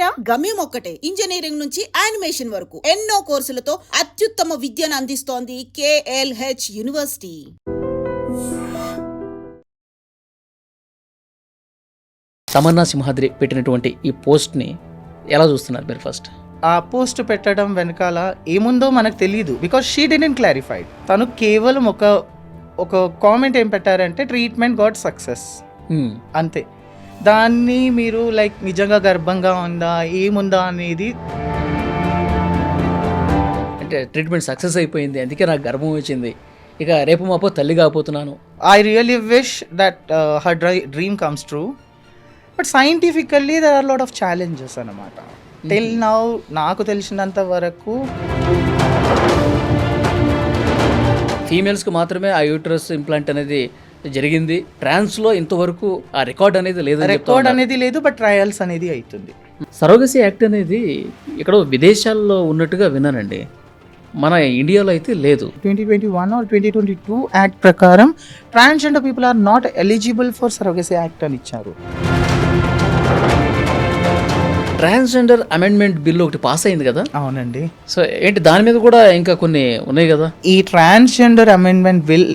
ఒకటేనా? గమ్యం ఒక్కటే. ఇంజనీరింగ్ నుంచి యానిమేషన్ వరకు ఎన్నో కోర్సులతో అత్యుత్తమ విద్యను అందిస్తోంది KLH యూనివర్సిటీ. తమన్నా సింహాద్రి పెట్టినటువంటి ఈ పోస్ట్ని ఎలా చూస్తున్నారు మీరు? ఫస్ట్ ఆ పోస్ట్ పెట్టడం వెనకాల ఏముందో మనకు తెలియదు, బికాస్ షీ డిడెంట్ క్లారిఫైడ్. తను కేవలం ఒక కామెంట్ ఏం పెట్టారంటే ట్రీట్మెంట్ గాట్ సక్సెస్ అంతే. దాన్ని మీరు లైక్ నిజంగా గర్భంగా ఉందా ఏముందా అనేది, అంటే ట్రీట్మెంట్ సక్సెస్ అయిపోయింది, అందుకే నాకు గర్భం వచ్చింది, ఇక రేపు మాపో తల్లి కాకపోతున్నాను. I really wish that her dream comes true. But scientifically there are lot of challenges అన్నమాట. టిల్ నౌ నాకు తెలిసినంత వరకు ఫీమేల్స్కి మాత్రమే ఆ యూటరస్ ఇంప్లాంట్ అనేది జరిగింది. ట్రాన్స్లో ఇంతవరకు ఆ రికార్డ్ అనేది లేదు, బట్ ట్రయల్స్ అనేది అవుతుంది. సరోగసీ యాక్ట్ అనేది ఇక్కడ విదేశాల్లో ఉన్నట్టుగా విన్నానండి, మన ఇండియాలో అయితే లేదు. 2021 or 2022 యాక్ట్ ప్రకారం transgender people are not eligible for surrogacy act అని ఇచ్చారు. ట్రాన్స్జెండర్ అమెండ్మెంట్ బిల్ ఒకటి పాస్ అయింది కదా? అవునండి. సో ఏంటి దాని మీద కూడా ఇంకా కొన్ని ఉన్నాయి కదా? ఈ ట్రాన్స్జెండర్ అమెండ్మెంట్ బిల్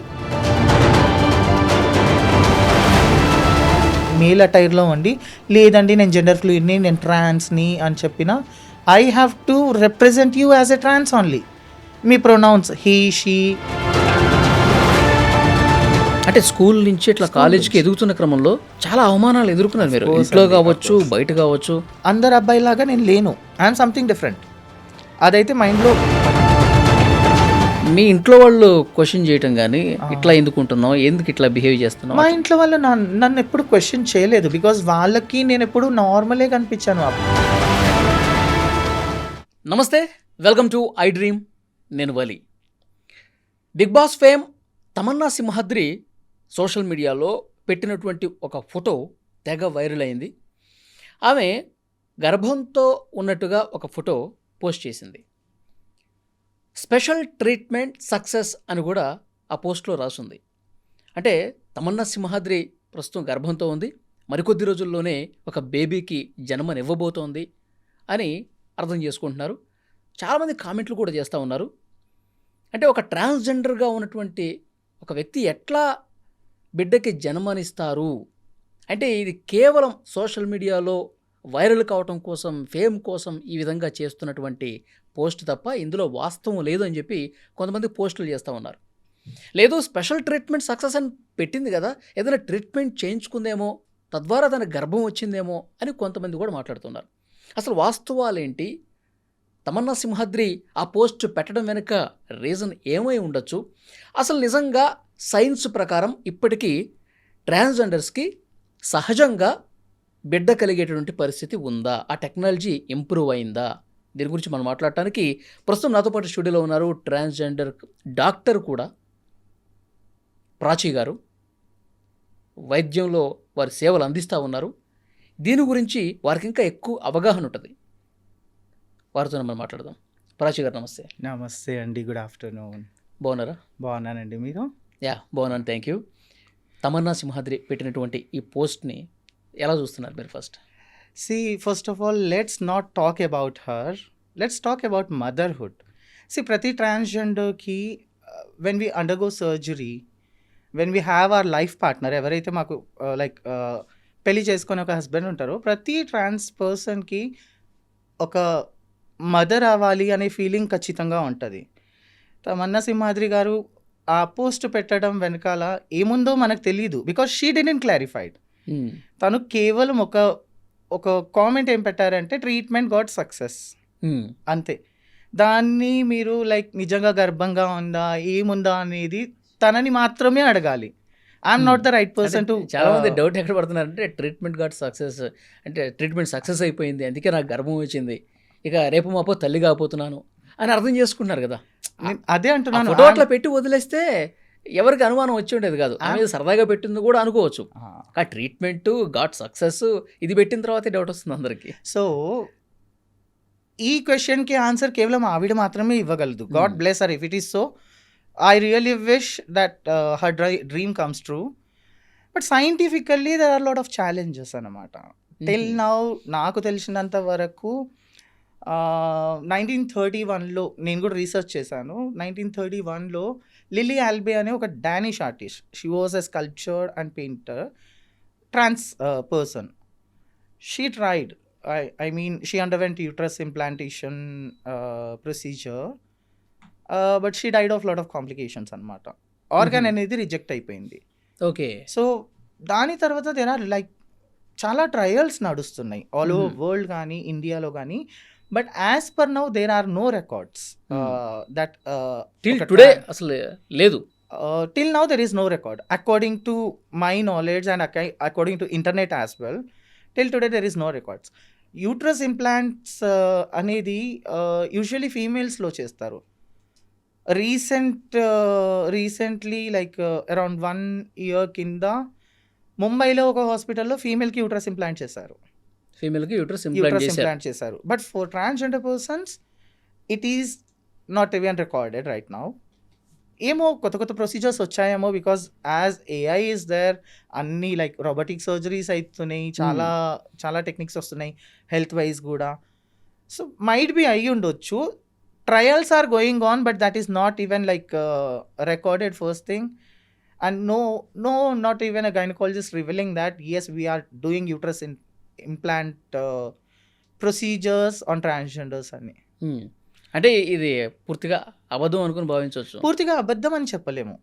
మేల్ అటైర్లో ఉండి, లేదండి నేను జెండర్ ఫ్లూయిడ్ని, నేను ట్రాన్స్ని అని చెప్పిన, I have to represent you as a trans only. మీ ప్రొనౌన్స్ హీ, షీ. అంటే స్కూల్ నుంచి ఇట్లా కాలేజ్కి ఎదుగుతున్న క్రమంలో చాలా అవమానాలు ఎదుర్కొన్నారు మీరు, ఇంట్లో కావచ్చు బయట కావచ్చు. అందరు అబ్బాయిలాగా నేను లేను, ఐఎమ్ సంథింగ్ డిఫరెంట్. అదైతే మైండ్లో మీ ఇంట్లో వాళ్ళు క్వశ్చన్ చేయటం కానీ, ఇట్లా ఎందుకుంటున్నావు, ఎందుకు ఇట్లా బిహేవ్ చేస్తున్నావు? మా ఇంట్లో వాళ్ళు నన్ను ఎప్పుడు క్వశ్చన్ చేయలేదు, బికాజ్ వాళ్ళకి నేను ఎప్పుడు నార్మలే కనిపించాను. నమస్తే, వెల్కమ్ టు ఐ డ్రీమ్. నేను వలి. Bigg Boss fame Tamanna Simhadri social మీడియాలో పెట్టినటువంటి ఒక ఫోటో తెగ వైరల్ అయింది. ఆమె గర్భంతో ఉన్నట్టుగా ఒక ఫోటో పోస్ట్ చేసింది. స్పెషల్ ట్రీట్మెంట్ సక్సెస్ అని కూడా ఆ పోస్ట్లో రాసుంది. అంటే తమన్నా సింహాద్రి ప్రస్తుతం గర్భంతో ఉంది, మరికొద్ది రోజుల్లోనే ఒక బేబీకి జన్మనివ్వబోతోంది అని అర్థం చేసుకుంటున్నారు. చాలామంది కామెంట్లు కూడా చేస్తూ ఉన్నారు. అంటే ఒక ట్రాన్స్జెండర్గా ఉన్నటువంటి ఒక వ్యక్తి ఎట్లా బిడ్డకి జన్మనిస్తారు అంటే, ఇది కేవలం సోషల్ మీడియాలో వైరల్ కావటం కోసం, ఫేమ్ కోసం ఈ విధంగా చేస్తున్నటువంటి పోస్ట్ తప్ప ఇందులో వాస్తవం లేదు అని చెప్పి కొంతమంది పోస్టులు చేస్తూ ఉన్నారు. లేదు స్పెషల్ ట్రీట్మెంట్ సక్సెస్ అని పెట్టింది కదా, ఏదైనా ట్రీట్మెంట్ చేయించుకుందేమో, తద్వారా తన గర్భం వచ్చిందేమో అని కొంతమంది కూడా మాట్లాడుతున్నారు. అసలు వాస్తవాలేంటి? తమన్నా సింహాద్రి ఆ పోస్ట్ పెట్టడం వెనుక రీజన్ ఏమై ఉండొచ్చు? అసలు నిజంగా సైన్స్ ప్రకారం ఇప్పటికీ ట్రాన్స్జెండర్స్కి సహజంగా బిడ్డ కలిగేటటువంటి పరిస్థితి ఉందా? ఆ టెక్నాలజీ ఇంప్రూవ్ అయిందా? దీని గురించి మనం మాట్లాడటానికి ప్రస్తుతం నాతో పాటు స్టూడియోలో ఉన్నారు ట్రాన్స్జెండర్ డాక్టర్ కూడా, ప్రాచీ గారు. వైద్యంలో వారి సేవలు అందిస్తూ ఉన్నారు. దీని గురించి వారికి ఇంకా ఎక్కువ అవగాహన ఉంటుంది. వారితో మనం మాట్లాడదాం. ప్రాచీ గారు నమస్తే. నమస్తే అండి, గుడ్ ఆఫ్టర్నూన్. బాగున్నారా? బాగున్నానండి, మీరు? బాగున్నాను, థ్యాంక్ యూ. తమన్నా సింహాద్రి పెట్టినటువంటి ఈ పోస్ట్ని ఎలా చూస్తున్నారు మీరు? First of all let's not talk about her, let's talk about motherhood. ప్రతి ట్రాన్స్జెండర్కి when we undergo surgery, when we have our life partner, ఎవరైతే మాకు పెళ్లి చేసుకొని ఒక హస్బెండ్ ఉంటారో, ప్రతి ట్రాన్స్ పర్సన్కి ఒక మదర్ అవ్వాలి అనే ఫీలింగ్ ఖచ్చితంగా ఉంటుంది. తమన్నా సింహాద్రి గారు ఆ పోస్ట్ పెట్టడం వెనకాల ఏముందో మనకు తెలియదు, బికాస్ షీ డిడెంట్ క్లారిఫైడ్. తను కేవలం ఒక కామెంట్ ఏం పెట్టారంటే ట్రీట్మెంట్ గాట్ సక్సెస్ అంతే. దాన్ని మీరు లైక్ నిజంగా గర్భంగా ఉందా ఏముందా అనేది తనని మాత్రమే అడగాలి. I'm not the right person to. చాలా మంది డౌట్ ఎక్కడ పడుతున్నారంటే ట్రీట్మెంట్ గాట్ సక్సెస్ అంటే ట్రీట్మెంట్ సక్సెస్ అయిపోయింది, అందుకే నాకు గర్భం వచ్చింది, ఇక రేపు మాపో తల్లి కాకపోతున్నాను అని అర్థం చేసుకుంటున్నారు కదా. అదే అంటున్నాను. ఫోటో అట్లా పెట్టి వదిలేస్తే ఎవరికి అనుమానం వచ్చి ఉండేది కాదు. ఆమె సరదాగా పెట్టింది కూడా అనుకోవచ్చు. ఆ ట్రీట్మెంట్ గాట్ సక్సెస్ ఇది పెట్టిన తర్వాతే డౌట్ వస్తుంది అందరికి. సో ఈ క్వశ్చన్కి ఆన్సర్ కేవలం ఆవిడ మాత్రమే ఇవ్వగలదు. God bless her if it is so. I really wish that her dream comes true. But scientifically there are lot of challenges అన్నమాట. టిల్ నౌ నాకు తెలిసినంత వరకు 1931లో నేను కూడా రీసెర్చ్ చేశాను. 1931లో లిలీ ఆల్బే అనే ఒక Danish artist, she was a sculpture and painter, trans person. She tried, I mean, she underwent uterus implantation procedure, but she died of lot of complications అనమాట. Organ అనేది రిజెక్ట్ అయిపోయింది. Okay. So దాని తర్వాత there are like చాలా trials నడుస్తున్నాయి all over world కానీ ఇండియాలో కానీ. But as per now there are no records that till today అసలు లేదు. Till now there is no record according to my knowledge and according to internet as well. Till today there is no records. Uterus implants అనేది usually ఫీమేల్స్లో చేస్తారు. Recently like around 1 year కింద ముంబైలో ఒక హాస్పిటల్లో ఫీమేల్కి uterus implant చేశారు. ఫీమేల్కి uterus implant చేశారు. But for transgender persons it is not even recorded right now. ఏమో కొత్త కొత్త ప్రొసీజర్స్ వచ్చాయేమో, because as AI is there, అన్నీ లైక్ రోబోటిక్ సర్జరీస్ అవుతున్నాయి, చాలా చాలా టెక్నిక్స్ వస్తున్నాయి హెల్త్ వైజ్ కూడా. సో మైట్ బి అయ్యి ఉండొచ్చు. Trials are going on, but that is not even like recorded first thing. And not even a gynaecologist revealing that yes we are doing uterus implant procedures on transgenders అని. అంటే ఇది పూర్తిగా అబద్ధం అనుకుని భావించవచ్చు. పూర్తిగా అబద్ధం అని చెప్పలేము.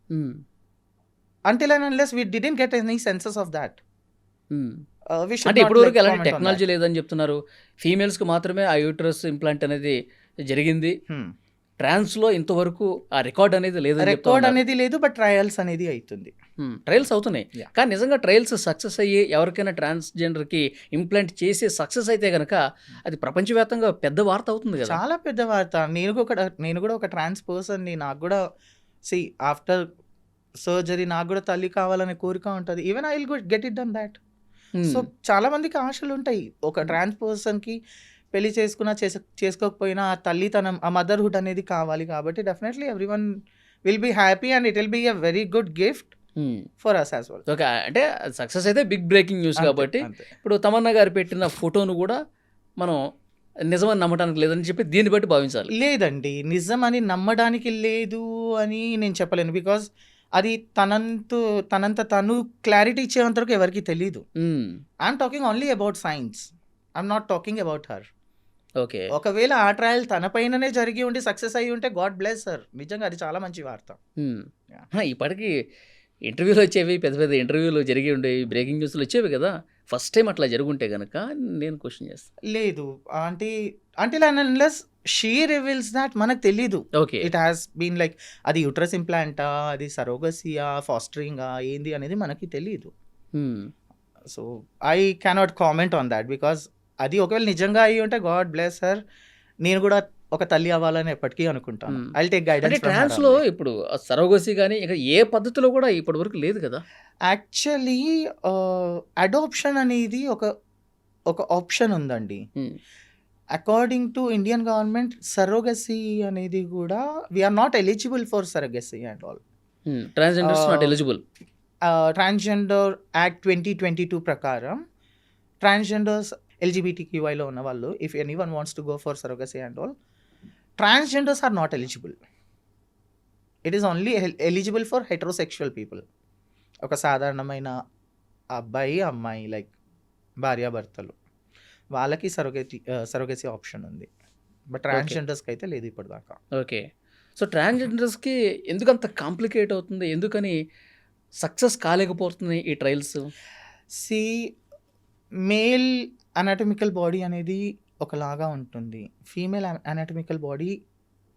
Until and unless we didn't get any senses of that. We should అంటే not ఇప్పటి వరకు like అలాంటి comment on టెక్నాలజీ that. లేదని చెప్తున్నారు. ఫీమేల్స్కి మాత్రమే ఆ యూట్రస్ ఇంప్లాంట్ అనేది జరిగింది. ట్రాన్స్లో ఇంతవరకు ఆ రికార్డ్ అనేది లేదని రికార్డ్ అనేది లేదు, బట్ ట్రయల్స్ అనేది అవుతుంది. ట్రయల్స్ అవుతున్నాయి. Yeah. కానీ నిజంగా ట్రయల్స్ సక్సెస్ అయ్యి ఎవరికైనా ట్రాన్స్జెండర్కి ఇంప్లాంట్ చేసి సక్సెస్ అయితే కనుక అది ప్రపంచవ్యాప్తంగా పెద్ద వార్త అవుతుంది కదా. చాలా పెద్ద వార్త. నేను కూడా ఒక ట్రాన్స్ పర్సన్ని. నాకు కూడా ఆఫ్టర్ సర్జరీ నాకు కూడా తల్లి కావాలనే కోరిక ఉంటుంది. Even I will get it done that. So చాలా మందికి ఆశలు ఉంటాయి. ఒక ట్రాన్స్ పర్సన్కి పెళ్లి చేసుకున్నా చేసుకోకపోయినా ఆ తల్లితనం, ఆ మదర్హుడ్ అనేది కావాలి. కాబట్టి definitely everyone will be happy and it will be a very good gift for us as well. Okay. అంటే సక్సెస్ అయితే బిగ్ బ్రేకింగ్ న్యూస్ కాబట్టి ఇప్పుడు తమన్నా గారు పెట్టిన ఫోటోను కూడా మనం నిజమని నమ్మడానికి లేదని చెప్పి దీన్ని బట్టి భావించాలి. లేదండి, నిజం అని నమ్మడానికి లేదు అని నేను చెప్పలేను. బికాజ్ అది తనంత తను క్లారిటీ ఇచ్చేంత వరకు ఎవరికి తెలీదు. I'm talking only about science, I'm not talking about her. Okay. ఒకవేళ ఆ ట్రయల్ తన పైననే జరిగి ఉండి సక్సెస్ అయ్యి ఉంటే గాడ్ బ్లెస్ సర్. నిజంగా అది చాలా మంచి వార్త. ఇప్పటికీ ఇంటర్వ్యూలు వచ్చేవి, పెద్ద పెద్ద ఇంటర్వ్యూలు జరిగి ఉండేవి, బ్రేకింగ్ న్యూస్లు వచ్చేవి కదా. ఫస్ట్ టైం అట్లా జరుగుంటే కనుక నేను క్వశ్చన్ చేస్తాను. లేదు అంటే అన్లెస్ షీ రివీల్స్ దాట్ మనకు తెలీదు. Okay. It has been like అది యూట్రస్ ఇంప్లాంటా, అది సరోగసియా, ఫాస్టరింగా ఏంది అనేది మనకి తెలీదు. So I cannot comment on that because అది ఒకవేళ నిజంగా అయ్యి ఉంటే గాడ్ బ్లెస్ సర్. నేను కూడా ఒక తల్లి అవ్వాలని ఎప్పటికీ అనుకుంటాను. ఐ విల్ టేక్ అంటే గైడెన్స్. ట్రాన్స్లో ఇప్పుడు సరోగసి కానీ ఇక ఏ పద్ధతిలో కూడా ఇప్పటి వరకు లేదు కదా. యాక్చువల్లీ అడాప్షన్ అనేది ఒక ఆప్షన్ ఉందండి. According to Indian government surrogacy అనేది కూడా we are not eligible for surrogacy and all. Transgenders not eligible. Transgender act 2022 ప్రకారం ట్రాన్స్జెండర్స్ LGBTQIలో ఉన్న వాళ్ళు, if anyone wants to go for surrogacy and all, transgenders are not eligible. It is only eligible for heterosexual people. ఒక సాధారణమైన అబ్బాయి అమ్మాయి like భార్యాభర్తలు, వాళ్ళకి సరోగసీ ఆప్షన్ ఉంది. బట్ ట్రాన్స్జెండర్స్కి అయితే లేదు ఇప్పటిదాకా. ఓకే. సో ట్రాన్స్జెండర్స్కి ఎందుకంత కాంప్లికేట్ అవుతుంది, ఎందుకని సక్సెస్ కాలేకపోతున్నాయి ఈ trials? See male anatomical body అనేది ఒకలాగా ఉంటుంది, ఫీమేల్ అనాటమికల్ బాడీ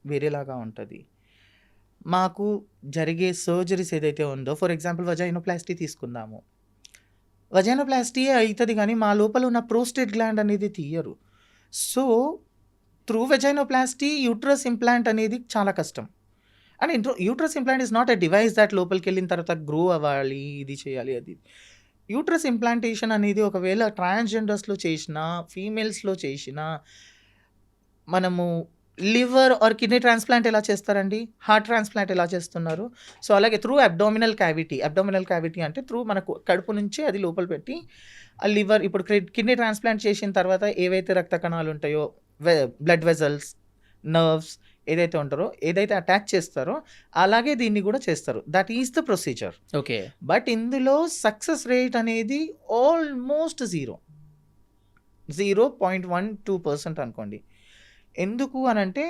వేరేలాగా ఉంటుంది. మాకు జరిగే సర్జరీస్ ఏదైతే ఉందో, ఫర్ ఎగ్జాంపుల్ వజైనోప్లాస్టీ తీసుకుందాము. వజైనోప్లాస్టీ అవుతుంది కానీ మా లోపల ఉన్న ప్రోస్టేట్ గ్లాండ్ అనేది తీయరు. So through vaginoplasty uterus implant అనేది చాలా కష్టం. And uterus implant is not a device that లోపలికి వెళ్ళిన తర్వాత గ్రో అవ్వాలి, ఇది చేయాలి అది. యూట్రస్ ఇంప్లాంటేషన్ అనేది ఒకవేళ ట్రాన్స్జెండర్స్లో చేసినా ఫీమేల్స్లో చేసినా మనము లివర్ ఆర్ కిడ్నీ ట్రాన్స్ప్లాంట్ ఎలా చేస్తారండి? హార్ట్ ట్రాన్స్ప్లాంట్ ఎలా చేస్తున్నారు? సో, అలాగే త్రూ అబ్డామినల్ క్యావిటీ అంటే త్రూ మనకు కడుపు నుంచి అది లోపల పెట్టి ఆ లివర్ ఇప్పుడు కిడ్నీ ట్రాన్స్ప్లాంట్ చేసిన తర్వాత ఏవైతే రక్త కణాలు ఉంటాయో, బ్లడ్ వెజల్స్, నర్వ్స్ ఏదైతే అటాచ్ చేస్తారో అలాగే దీన్ని కూడా చేస్తారు. That is the procedure. Okay. But ఇందులో సక్సెస్ రేట్ అనేది ఆల్మోస్ట్ 0.12% అనుకోండి. ఎందుకు అనంటే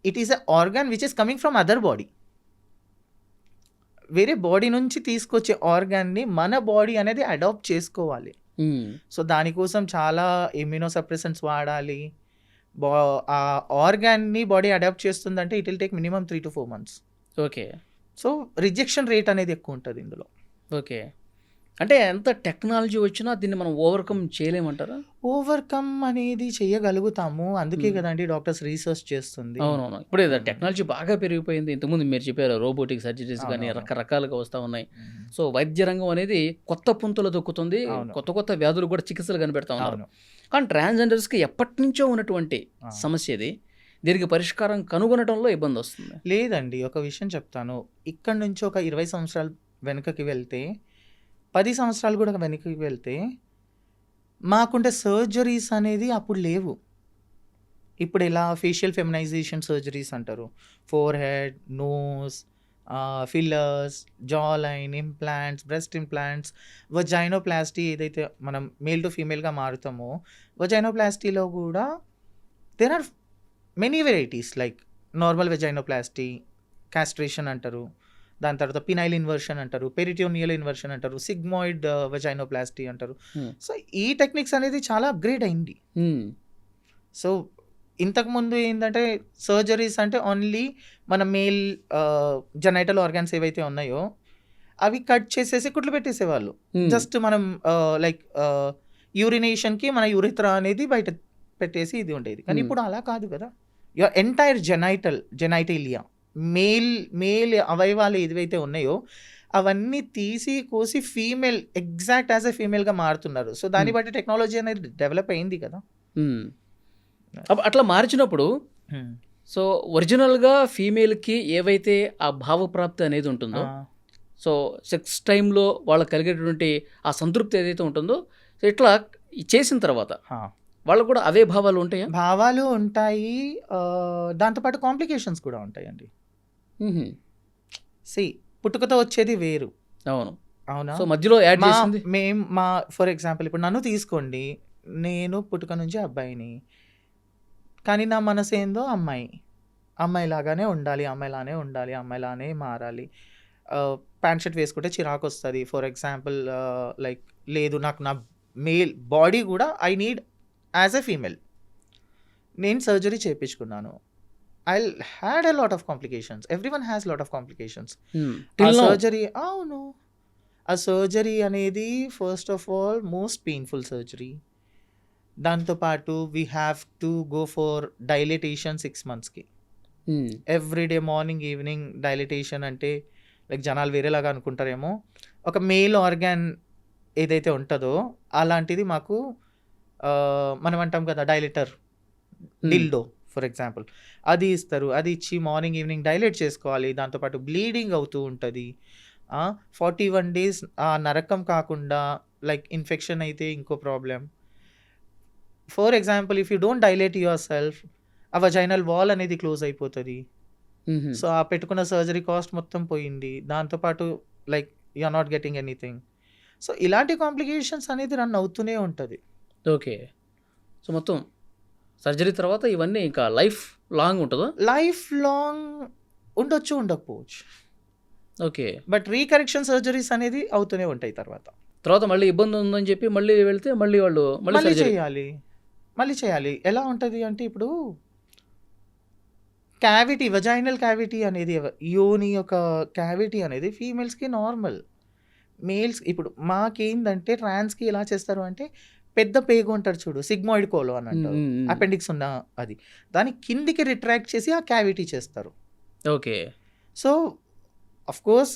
it is a organ which is coming from other body. వేరే బాడీ నుంచి తీసుకొచ్చే ఆర్గాన్ని మన బాడీ అనేది అడాప్ట్ చేసుకోవాలి. సో దానికోసం చాలా ఇమ్యూనోసప్రెసెంట్స్ వాడాలి. ఆ ఆర్గాన్ని బాడీ అడాప్ట్ చేస్తుందంటే it will take minimum 3 to 4 months. Okay. So rejection rate అనేది ఎక్కువ ఉంటుంది ఇందులో. ఓకే. అంటే ఎంత టెక్నాలజీ వచ్చినా దీన్ని మనం ఓవర్కమ్ చేయలేమంటారా? ఓవర్కమ్ అనేది చేయగలుగుతాము. అందుకే కదండి డాక్టర్స్ రీసెర్చ్ చేస్తుంది. అవునవును. ఇప్పుడు టెక్నాలజీ బాగా పెరిగిపోయింది. ఇంతకుముందు మీరు చెప్పారు రోబోటిక్ సర్జరీస్ కానీ అవునవును. రకరకాలుగా వస్తూ ఉన్నాయి. సో వైద్య రంగం అనేది కొత్త పుంతలు దొక్కుతుంది. అవును. కొత్త కొత్త వ్యాధులు కూడా చికిత్సలు కనిపెడతా ఉన్నారు. అవును. కానీ ట్రాన్స్జెండర్స్కి ఎప్పటి నుంచో ఉన్నటువంటి ఆ. సమస్య ఇది. దీనికి పరిష్కారం కనుగొనడంలో ఇబ్బంది వస్తుంది. లేదండి, ఒక విషయం చెప్తాను. ఇక్కడ నుంచి ఒక 20 సంవత్సరాలు వెనుకకి వెళ్తే, 10 సంవత్సరాలు కూడా వెనుకకి వెళ్తే మాకుండే సర్జరీస్ అనేది అప్పుడు లేవు. ఇప్పుడు ఎలా ఫేషియల్ ఫెమినైజేషన్ సర్జరీస్ అంటారు, forehead, nose, fillers, jawline, implants, breast implants, vaginoplasty ఏదైతే మనం మేల్ టు ఫీమేల్గా మారుతామో, వజైనోప్లాస్టీలో కూడా there are many varieties like normal vaginoplasty, castration అంటారు, దాని తర్వాత పినైల్ ఇన్వర్షన్ అంటారు, పెరిటోనియల్ ఇన్వర్షన్ అంటారు, సిగ్మాయిడ్ వెజైనోప్లాస్టీ అంటారు. Hmm. సో ఈ టెక్నిక్స్ అనేది చాలా అప్గ్రేడ్ అయింది. సో ఇంతకుముందు ఏంటంటే సర్జరీస్ అంటే ఓన్లీ మన మేల్ జెనైటల్ ఆర్గాన్స్ ఏవైతే ఉన్నాయో అవి కట్ చేసేసి కుట్లు పెట్టేసేవాళ్ళు. జస్ట్ మనం లైక్ యూరినేషన్కి మన యూరిథ్రా అనేది బయట పెట్టేసి ఇది ఉండేది. కానీ ఇప్పుడు అలా కాదు కదా. యువర్ ఎంటైర్ జెనైటేలియా మేల్ అవయవాలు ఏవైతే ఉన్నాయో అవన్నీ తీసి కోసి ఫీమేల్ ఎగ్జాక్ట్ యాజ్ ఎ ఫీమేల్గా మారుతున్నారు. సో దాన్ని బట్టి టెక్నాలజీ అనేది డెవలప్ అయింది కదా. అట్లా మార్చినప్పుడు సో ఒరిజినల్గా ఫీమేల్కి ఏవైతే ఆ భావప్రాప్తి అనేది ఉంటుందో, సో సెక్స్ టైంలో వాళ్ళకి కలిగేటువంటి ఆ సంతృప్తి ఏదైతే ఉంటుందో, సో ఇట్లా చేసిన తర్వాత వాళ్ళకు కూడా అవే భావాలు ఉంటాయా? భావాలు ఉంటాయి, దాంతోపాటు కాంప్లికేషన్స్ కూడా ఉంటాయండి. పుట్టుకతో వచ్చేది వేరు. అవును. అవునా? సో మధ్యలో యాడ్ చేసింది మా ఫర్ ఎగ్జాంపుల్ ఇప్పుడు నన్ను తీసుకోండి, నేను పుట్టుక నుంచి అబ్బాయిని, కానీ నా మనసు ఏందో అమ్మాయిలాగానే ఉండాలి, అమ్మాయిలానే మారాలి. ప్యాంట్ షర్ట్ వేసుకుంటే చిరాకు వస్తుంది ఫర్ ఎగ్జాంపుల్. లైక్ లేదు, నాకు నా మేల్ బాడీ కూడా I need as a female. నేను సర్జరీ చేయించుకున్నాను. I had a lot of complications. Everyone has lot of complications. Surgery, అవును, ఆ సర్జరీ అనేది first of all most painful surgery. దాంతోపాటు we have to go for dilatation 6 monthsకి. Everyday morning evening dilatation అంటే like జనాలు వేరేలాగా అనుకుంటారేమో. ఒక మేల్ ఆర్గాన్ ఏదైతే ఉంటుందో అలాంటిది మాకు మనం అంటాం కదా డైలేటర్, డిల్డో ఫర్ ఎగ్జాంపుల్, అది ఇస్తారు. అది ఇచ్చి మార్నింగ్ ఈవినింగ్ డైలేట్ చేసుకోవాలి. దాంతోపాటు బ్లీడింగ్ అవుతూ ఉంటుంది. 41 days ఆ నరకం కాకుండా లైక్ ఇన్ఫెక్షన్ అయితే ఇంకో problem. For example if you don't dilate your self, ఆ వజైనల్ వాల్ అనేది క్లోజ్ అయిపోతుంది. సో ఆ పెట్టుకున్న సర్జరీ కాస్ట్ మొత్తం పోయింది. దాంతోపాటు like you are not getting anything. So ఇలాంటి కాంప్లికేషన్స్ అనేది రన్ అవుతూనే ఉంటుంది. ఓకే. సో మొత్తం సర్జరీ తర్వాత ఇవన్నీ ఇంకా లైఫ్ లాంగ్ ఉంటుందా? లైఫ్ లాంగ్ ఉండొచ్చు, ఉండకపోవచ్చు. ఓకే. బట్ రీకరెక్షన్ సర్జరీస్ అనేది అవుతూనే ఉంటాయి. తర్వాత మళ్ళీ ఇబ్బంది ఉందని చెప్పి మళ్ళీ వెళ్తే మళ్ళీ వాళ్ళు మళ్ళీ చేయాలి. ఎలా ఉంటుంది అంటే ఇప్పుడు క్యావిటీ, వజైనల్ క్యావిటీ అనేది యోని యొక్క క్యావిటీ అనేది ఫీమేల్స్కి నార్మల్. మేల్స్ ఇప్పుడు మాకేందంటే ట్రాన్స్కి ఎలా చేస్తారు అంటే పెద్ద పేగు అంటారు చూడు, సిగ్మాయిడ్ కోలో అని అంటారు, అపెండిక్స్ ఉన్న అది, దాని కిందికి రిట్రాక్ట్ చేసి ఆ క్యావిటీ చేస్తారు. Okay. So of course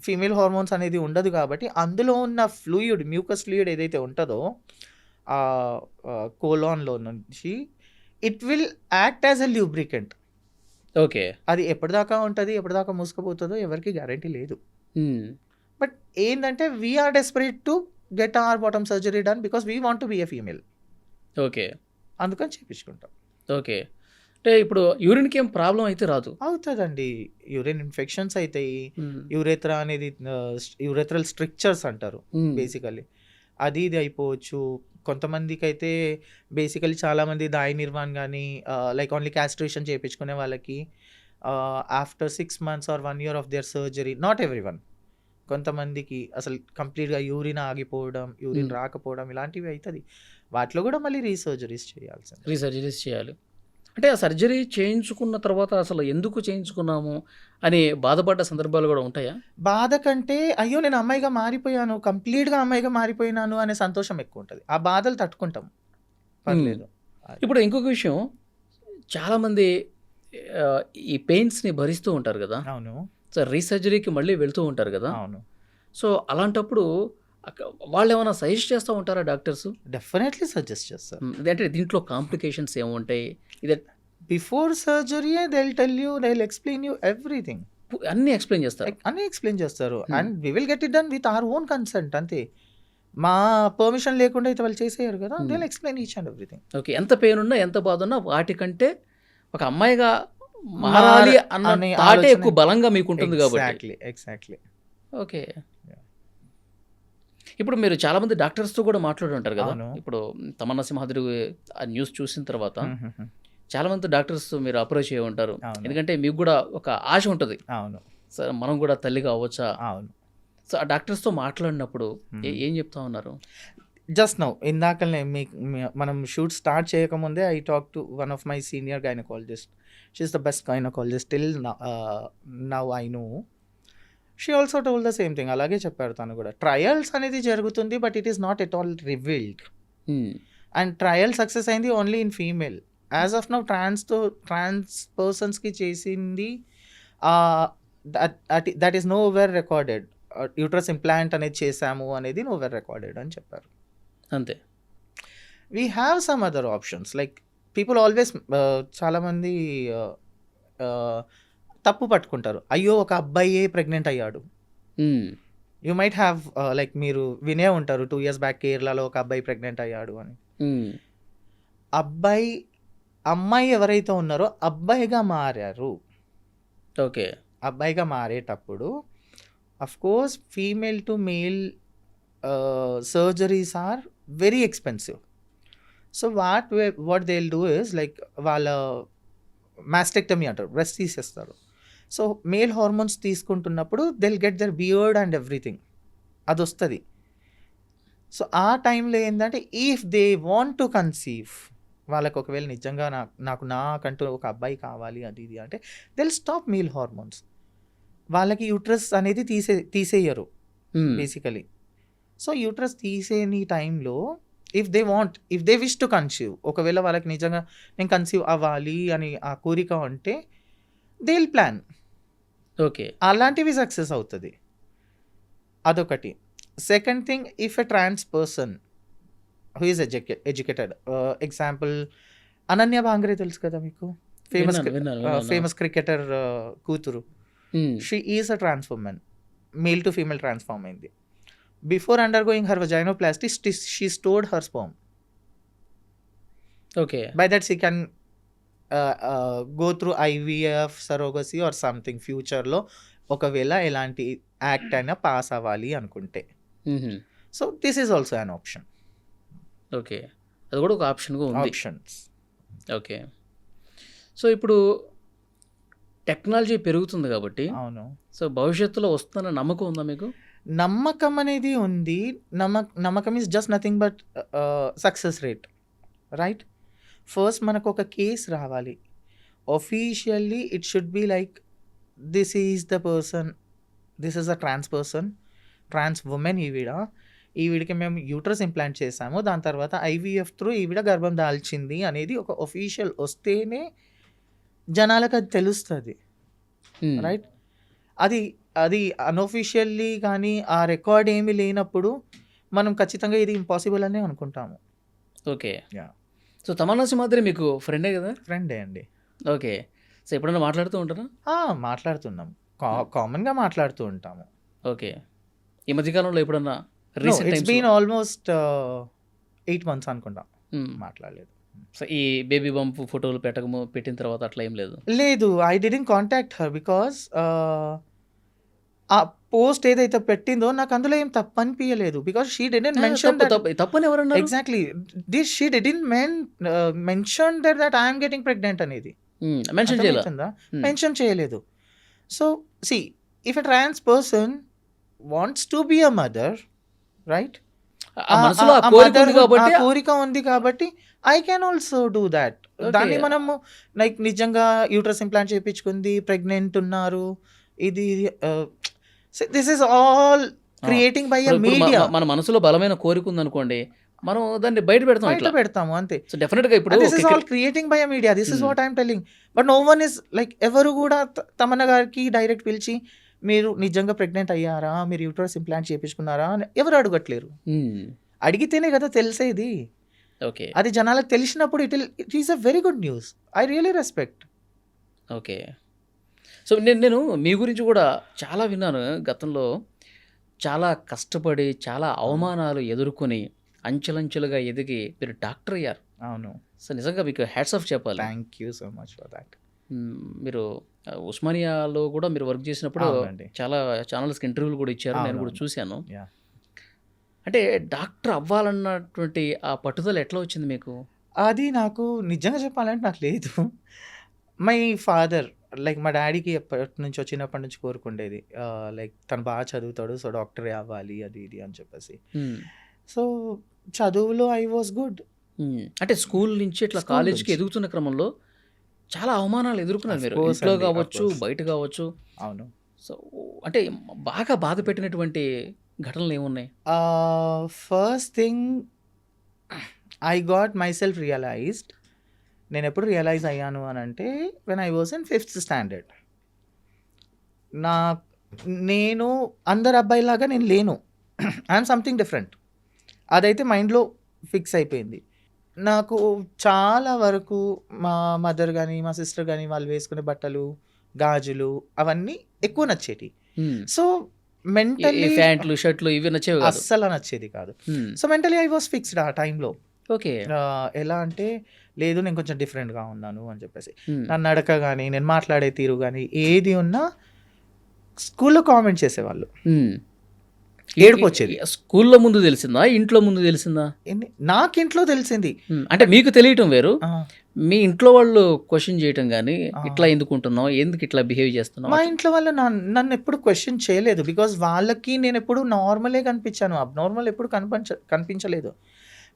female hormones అనేది ఉండదు కాబట్టి అందులో ఉన్న ఫ్లూయిడ్, మ్యూకస్ ఫ్లూయిడ్ ఏదైతే ఉంటుందో ఆ కోలాన్లో నుంచి it will act as a lubricant. Okay. అది ఎప్పటిదాకా ఉంటుంది, ఎప్పటిదాకా మూసుకుపోతుందో ఎవరికి గ్యారంటీ లేదు. బట్ ఏంటంటే we are desperate to get our bottom surgery done because we want to be a female. Okay. అందుకని చేయించుకుంటాం. ఓకే. అంటే ఇప్పుడు యూరిన్‌కి ఏం ప్రాబ్లమ్ అయితే రాదు. అవుతుందండి. యూరిన్ ఇన్ఫెక్షన్స్ అవుతాయి. యూరెత్రా అనేది యూరెథ్రల్ స్ట్రిక్చర్స్ అంటారు బేసికల్లీ. అది ఇది అయిపోవచ్చు. కొంతమందికి అయితే బేసికలీ చాలామంది దాయ నిర్వాణ్ కానీ లైక్ ఓన్లీ క్యాస్ట్రేషన్ చేయించుకునే వాళ్ళకి after 6 months or 1 year of their surgery, not every one, కొంతమందికి అసలు కంప్లీట్గా యూరిన్ ఆగిపోవడం, యూరిన్ రాకపోవడం ఇలాంటివి అవుతుంది. వాటిలో కూడా మళ్ళీ రీసర్జరీస్ చేయాల్సింది. రీసర్జరీస్ చేయాలి. అంటే ఆ సర్జరీ చేయించుకున్న తర్వాత అసలు ఎందుకు చేయించుకున్నాము అని బాధపడ్డ సందర్భాలు కూడా ఉంటాయా? బాధ కంటే అయ్యో నేను అమ్మాయిగా మారిపోయాను, కంప్లీట్గా అమ్మాయిగా మారిపోయినాను అనే సంతోషం ఎక్కువ ఉంటుంది. ఆ బాధలు తట్టుకుంటాం, పర్లేదు. ఇప్పుడు ఇంకొక విషయం, చాలామంది ఈ పెయిన్స్ని భరిస్తూ ఉంటారు కదా. అవును. సో రీసర్జరీకి మళ్ళీ వెళ్తూ ఉంటారు కదా. అవును. సో అలాంటప్పుడు వాళ్ళు ఏమైనా సజెస్ట్ చేస్తూ ఉంటారా డాక్టర్స్? డెఫినెట్లీ సజెస్ట్ చేస్తారు. అంటే దీంట్లో కాంప్లికేషన్స్ ఏముంటాయి, ఇదే before surgery they will tell you, they will explain you everything. అన్నీ ఎక్స్ప్లెయిన్ చేస్తారు. అన్నీ ఎక్స్ప్లెయిన్ చేస్తారు. And we will get it done with our own consent. అంతే, మా పర్మిషన్ లేకుండా అయితే వాళ్ళు చేసేయారు కదా. They will explain each and everything. Okay. ఎంత పెయిన్ ఉన్నా ఎంత బాధ ఉన్నా వాటికంటే ఒక అమ్మాయిగా మారాలి అన్న థాటే ఎక్కువ బలంగా మీకు ఉంటుంది కాబట్టి. ఎగ్జాక్ట్లీ. ఓకే. ఇప్పుడు మీరు చాలామంది డాక్టర్స్తో కూడా మాట్లాడి ఉంటారు కదా. ఇప్పుడు తమన్నా సింహాద్రి ఆ న్యూస్ చూసిన తర్వాత చాలామంది డాక్టర్స్ మీరు అప్రోచ్ అయ్యి ఉంటారు. ఎందుకంటే మీకు కూడా ఒక ఆశ ఉంటుంది, అవును సార్ మనం కూడా తల్లి కావచ్చా. అవును. సో ఆ డాక్టర్స్తో మాట్లాడినప్పుడు ఏం చెప్తా ఉన్నారు? జస్ట్ నౌ ఇందాకనే మనం షూట్ స్టార్ట్ చేయకముందే I talk to one of my senior gynaecologist. She is the best gynaecologist till now I know. She also told the same thing. అలాగే చెప్పారు తను కూడా. ట్రయల్స్ అనేది జరుగుతుంది, but it is not at all revealed. And trial success అయింది only in female. As of now trans పర్సన్స్కి చేసింది that is nowhere recorded. Uterus implant అనేది చేసాము అనేది నో వేర్ రికార్డెడ్ అని చెప్పారు. అంతే. We have some other options like people always చాలామంది తప్పు పట్టుకుంటారు. అయ్యో ఒక అబ్బాయే ప్రెగ్నెంట్ అయ్యాడు. యూ మైట్ హ్యావ్ లైక్ మీరు వినే ఉంటారు 2 years బ్యాక్ కేరళలో ఒక అబ్బాయి ప్రెగ్నెంట్ అయ్యాడు అని. అమ్మాయి ఎవరైతే ఉన్నారో అబ్బాయిగా మారారు. ఓకే. అబ్బాయిగా మారేటప్పుడు of course female to male surgeries are very expensive. So what they will do is like వాళ్ళ మాస్టెక్టమీ అంటారు, బ్రెస్ట్ తీసేస్తారు. సో మేల్ హార్మోన్స్ తీసుకుంటున్నప్పుడు they will get their beard and everything, అది వస్తుంది. సో ఆ టైంలో ఏంటంటే if they want to conceive, వాళ్ళకి ఒకవేళ నిజంగా నాకంటూ ఒక అబ్బాయి కావాలి అది ఇది అంటే they will stop male hormones. వాళ్ళకి యూట్రస్ అనేది తీసేయరు బేసికలీ. సో యూట్రస్ తీసేని టైంలో if they wish to conceive, ఒకవేళ వాళ్ళకి నిజంగా నేను కన్సీవ్ అవ్వాలి అని ఆ కోరిక ఉంటే దే విల్ ప్లాన్. ఓకే. అలాంటివి సక్సెస్ అవుతుంది. అదొకటి. Second thing, if a trans person who is educated, example Ananya Bangar తెలుసు కదా మీకు, ఫేమస్ క్రికెటర్ కూతురు. She is a trans woman, male to female transform అయింది. Before undergoing her vaginoplasty, she stored her sperm. Okay. By that she can go through IVF, surrogacy or something ఫ్యూచర్లో ఒకవేళ ఎలాంటి act అయినా pass అవ్వాలి అనుకుంటే. So this is also an option. Okay, అది కూడా ఒక ఆప్షన్గా ఉంది. ఆప్షన్స్. ఓకే. సో ఇప్పుడు టెక్నాలజీ పెరుగుతుంది కాబట్టి, అవును, సో భవిష్యత్తులో వస్తున్న నమ్మకం ఉందా మీకు? నమ్మకం అనేది ఉంది. నమ్మకం is just nothing but success rate, right? First మనకు ఒక కేసు రావాలి. Officially it should be like this is the person, this is a trans person, trans women ఈవిడికి మేము యూట్రస్ ఇంప్లాంట్ చేసాము, దాని తర్వాత IVF త్రూ ఈవిడ గర్భం దాల్చింది అనేది ఒక ఒఫీషియల్ వస్తేనే జనాలకు అది తెలుస్తుంది, రైట్? అది అన్అఫీషియల్లీ కానీ ఆ రికార్డ్ ఏమీ లేనప్పుడు మనం ఖచ్చితంగా ఇది ఇంపాసిబుల్ అనే అనుకుంటాము. Okay. Yeah. So Tamannaah Simhadri మీకు ఫ్రెండే కదా? ఫ్రెండే అండి. ఓకే. సో ఎప్పుడైనా మాట్లాడుతూ ఉంటారా? మాట్లాడుతున్నాం. కామన్‌గా మాట్లాడుతూ ఉంటాము. ఓకే. ఈ మధ్య కాలంలో ఎప్పుడన్నా నో, రీసెంట్ ఇట్స్ టైమ్స్‌లో బీన్ ఆల్మోస్ట్ 8 మంత్స్ అనుకుంటా హ్మ్. మాట్లాడలేదు. సో ఈ బేబీ బంప్ ఫోటోలు పెట్టిన తర్వాత అట్లా ఏం లేదు. లేదు, I didn't contact her because ఆ పోస్ట్ ఏదైతే పెట్టిందో నాకు అందులో ఏం తప్పు అనిపియలేదు. Because she didn't mention that. తప్పని ఎవరన్నారు? Exactly. She didn't mention that I'm getting pregnant అనేది. మెన్షన్ చేయాల. అర్థమవుతుందా? మెన్షన్ చేయలేదు. So see, if a trans person wants to be a mother, right? ఆ మనసులో ఆ కోరిక ఉంది కాబట్టి కోరిక ఉంది కాబట్టి I can also do that. దాన్ని మనము లైక్ నిజంగా యూట్రస్ ఇంప్లాంట్ చేయించుకుంది, ప్రెగ్నెంట్ ఉన్నారు, ఇది this is all creating by ఇప్పుడు మీడియా. మన మనసులో బలమైన కోరిక ఉందనుకోండి, మనం దాన్ని బయట పెడతాం బయట ఇట్లా. పెడతాము అంతే. సో డెఫినెట్గా ఇప్పుడు this is all creating by media. This is what I'm telling. But no one is like, ఎవరు కూడా తమన్నా గారికి డైరెక్ట్ పిలిచి మీరు నిజంగా ప్రెగ్నెంట్ అయ్యారా, మీరు యూట్రస్ ఇంప్లాంట్ చేయించుకున్నారా అని ఎవరు అడగట్లేరు. అడిగితేనే కదా తెలిసేది. ఓకే. అది జనాలకు తెలిసినప్పుడు it is a very good news. I really respect. Okay. So నేను మీ గురించి కూడా చాలా విన్నాను గతంలో. చాలా కష్టపడి చాలా అవమానాలు ఎదుర్కొని అంచెలంచెలుగా ఎదిగి మీరు డాక్టర్ అయ్యారు. అవును. సో నిజంగా మీకు హ్యాట్స్ ఆఫ్ చెప్పాలి. Thank you so much for that. మీరు ఉస్మానియాలో కూడా మీరు వర్క్ చేసినప్పుడు అవునండి. చాలా ఛానల్స్కి ఇంటర్వ్యూలు కూడా ఇచ్చారు, నేను కూడా అవునవును. చూశాను. Yeah. అంటే డాక్టర్ అవ్వాలన్నటువంటి ఆ పట్టుదల ఎట్లా వచ్చింది మీకు? అది నాకు నిజంగా చెప్పాలంటే నాకు లేదు. మై ఫాదర్, లైక్ మా డాడీకి చిన్నప్పటి నుంచి కోరుకుండేది, లైక్ తను బాగా చదువుతాడు, సో డాక్టరే అవ్వాలి అది ఇది అని చెప్పేసి. సో చదువులో ఐ వాస్ గుడ్. అంటే స్కూల్ నుంచి ఇట్లా స్కూల్ కాలేజీకి నుంచి. ఎదుగుతున్న క్రమంలో చాలా అవమానాలు ఎదుర్కొన్నారు Of మీరు, course ఇంట్లో అండి, of కావచ్చు, course. బయట కావచ్చు. అవును. సో అంటే బాగా బాధ పెట్టినటువంటి ఘటనలు ఏమున్నాయి? First thing, I got my self realized. నేను ఎప్పుడు రియలైజ్ అయ్యాను అని అంటే when I was in 5th standard. నేను అందరు అబ్బాయిలాగా నేను లేను. I'm something different. అదైతే మైండ్లో ఫిక్స్ అయిపోయింది. నాకు చాలా వరకు మా మదర్ కానీ మా సిస్టర్ కానీ వాళ్ళు వేసుకునే బట్టలు, గాజులు అవన్నీ ఎక్కువ నచ్చేటి. సో మెంటలీ ప్యాంట్లు షర్ట్లు ఇవి నచ్చేవి కాదు. అస్సలు నచ్చేది కాదు. So mentally I was fixed ఆ టైంలో. ఓకే. ఎలా అంటే లేదు, నేను కొంచెం డిఫరెంట్గా ఉన్నాను అని చెప్పేసి. నా నడక కానీ నేను మాట్లాడే తీరు కానీ ఏది ఉన్నా స్కూల్లో కామెంట్ చేసేవాళ్ళు. ఏడుపు వచ్చేది. స్కూల్లో ముందు తెలిసిందా, ఇంట్లో ముందు తెలిసిందా? నాకు ఇంట్లో తెలిసింది. అంటే మీకు తెలియటం వేరు, ఆ, మీ ఇంట్లో వాళ్ళు క్వశ్చన్ చేయటం కానీ ఆ. ఇట్లా ఎందుకు ఉంటున్నావు, ఎందుకు ఇట్లా బిహేవ్ చేస్తున్నావు? మా ఇంట్లో వాళ్ళు నన్ను ఎప్పుడు క్వశ్చన్ చేయలేదు. బికాజ్ వాళ్ళకి నేను ఎప్పుడు నార్మలే కనిపించాను, అబ్నార్మల్ ఎప్పుడు కనిపించలేదు.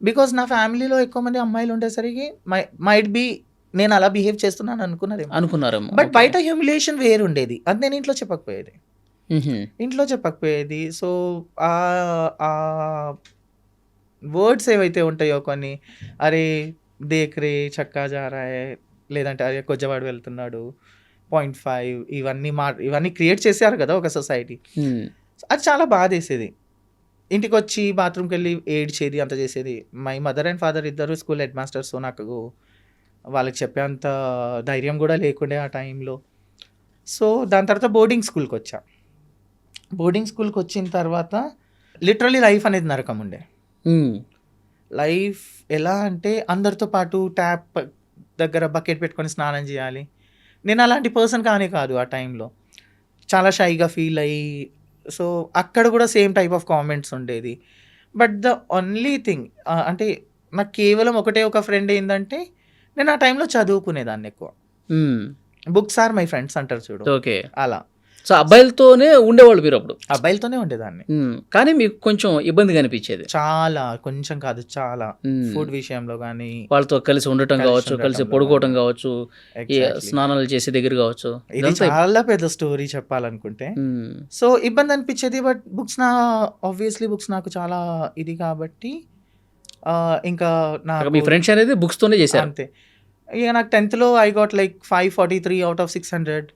బికాజ్ నా ఫ్యామిలీలో ఎక్కువ మంది అమ్మాయిలు ఉండేసరికి మైట్ బి నేను అలా బిహేవ్ చేస్తున్నాను అనుకున్నారేమో. అనుకున్నారేమో. బట్ బయట హ్యూమిలేషన్ వేరు ఉండేది. అది నేను ఇంట్లో చెప్పకపోయేది. సో ఆ వర్డ్స్ ఏవైతే ఉంటాయో కొన్ని, అరే దేక్ రే చక్కా జారాయే, లేదంటే అరే కొజ్జవాడు వెళ్తున్నాడు, 0.5, ఇవన్నీ క్రియేట్ చేశారు కదా ఒక సొసైటీ. అది చాలా బాధేసేది. ఇంటికి వచ్చి బాత్రూమ్కి వెళ్ళి ఏడ్చేది, అంత చేసేది. మై మదర్ అండ్ ఫాదర్ ఇద్దరు స్కూల్ హెడ్ మాస్టర్స్. సో నాకు వాళ్ళకి చెప్పేంత ధైర్యం కూడా లేకుండే ఆ టైంలో. సో దాని తర్వాత బోర్డింగ్ స్కూల్కి వచ్చా. బోర్డింగ్ స్కూల్కి వచ్చిన తర్వాత లిటరలీ లైఫ్ అనేది నరకం ఉండే. లైఫ్ ఎలా అంటే అందరితో పాటు ట్యాప్ దగ్గర బకెట్ పెట్టుకొని స్నానం చేయాలి. నేను అలాంటి పర్సన్ కానే కాదు ఆ టైంలో. చాలా షైగా ఫీల్ అయ్యి, సో అక్కడ కూడా సేమ్ టైప్ ఆఫ్ కామెంట్స్ ఉండేది. బట్ ద ఓన్లీ థింగ్ అంటే నాకు కేవలం ఒకటే ఒక ఫ్రెండ్ ఏంటంటే, నేను ఆ టైంలో చదువుకునేదాన్ని ఎక్కువ. బుక్స్ ఆర్ మై ఫ్రెండ్స్ అంటారు చూడు, ఓకే. అలా. సో అబ్బాయిలతోనే ఉండేవాళ్ళు మీరు అప్పుడు? అబ్బాయిలతోనే ఉండేదాన్ని. కానీ మీకు కొంచెం ఇబ్బందిగా అనిపించేది? చాలా, కొంచెం కాదు చాలా. ఫుడ్ విషయంలో కానీ, వాళ్ళతో కలిసి ఉండటం కావచ్చు, కలిసి పడుకోవటం కావచ్చు, స్నానాలు చేసే దగ్గర కావచ్చు. ఇది చాలా పెద్ద స్టోరీ చెప్పాలనుకుంటే. సో ఇబ్బంది అనిపించేది. బట్ ఆబ్వియస్లీ బుక్స్ నాకు చాలా ఇది కాబట్టి ఇంకా నాకు మీ ఫ్రెండ్స్ అనేది బుక్స్ తోనే చేశారు? అంతే. ఇక నాకు 10th లో I got like 543 out of 600.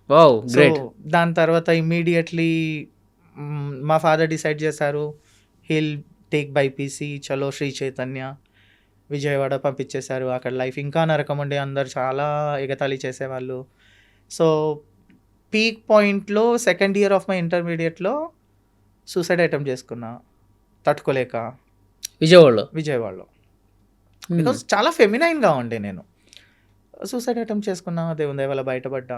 Wow, great. దాని తర్వాత ఇమ్మీడియట్లీ మా ఫాదర్ డిసైడ్ చేశారు, హిల్ టేక్ బైపీసీ, చలో శ్రీ చైతన్య. విజయవాడ పంపించేశారు. అక్కడ లైఫ్ ఇంకా నరకం ఉండే, అందరూ చాలా ఎగతాళి చేసేవాళ్ళు. సో పీక్ పాయింట్‌లో సెకండ్ ఇయర్ ఆఫ్ మై ఇంటర్మీడియేట్‌లో సూసైడ్ అటెంప్ట్ చేసుకున్నా. తట్టుకోలేక విజయవాడలో. బికాజ్ చాలా ఫెమినైన్‌గా ఉండే నేను. సూసైడ్ అటెంప్ట్ చేసుకున్నా. దేవుని దయ వల్ల బయటపడ్డా.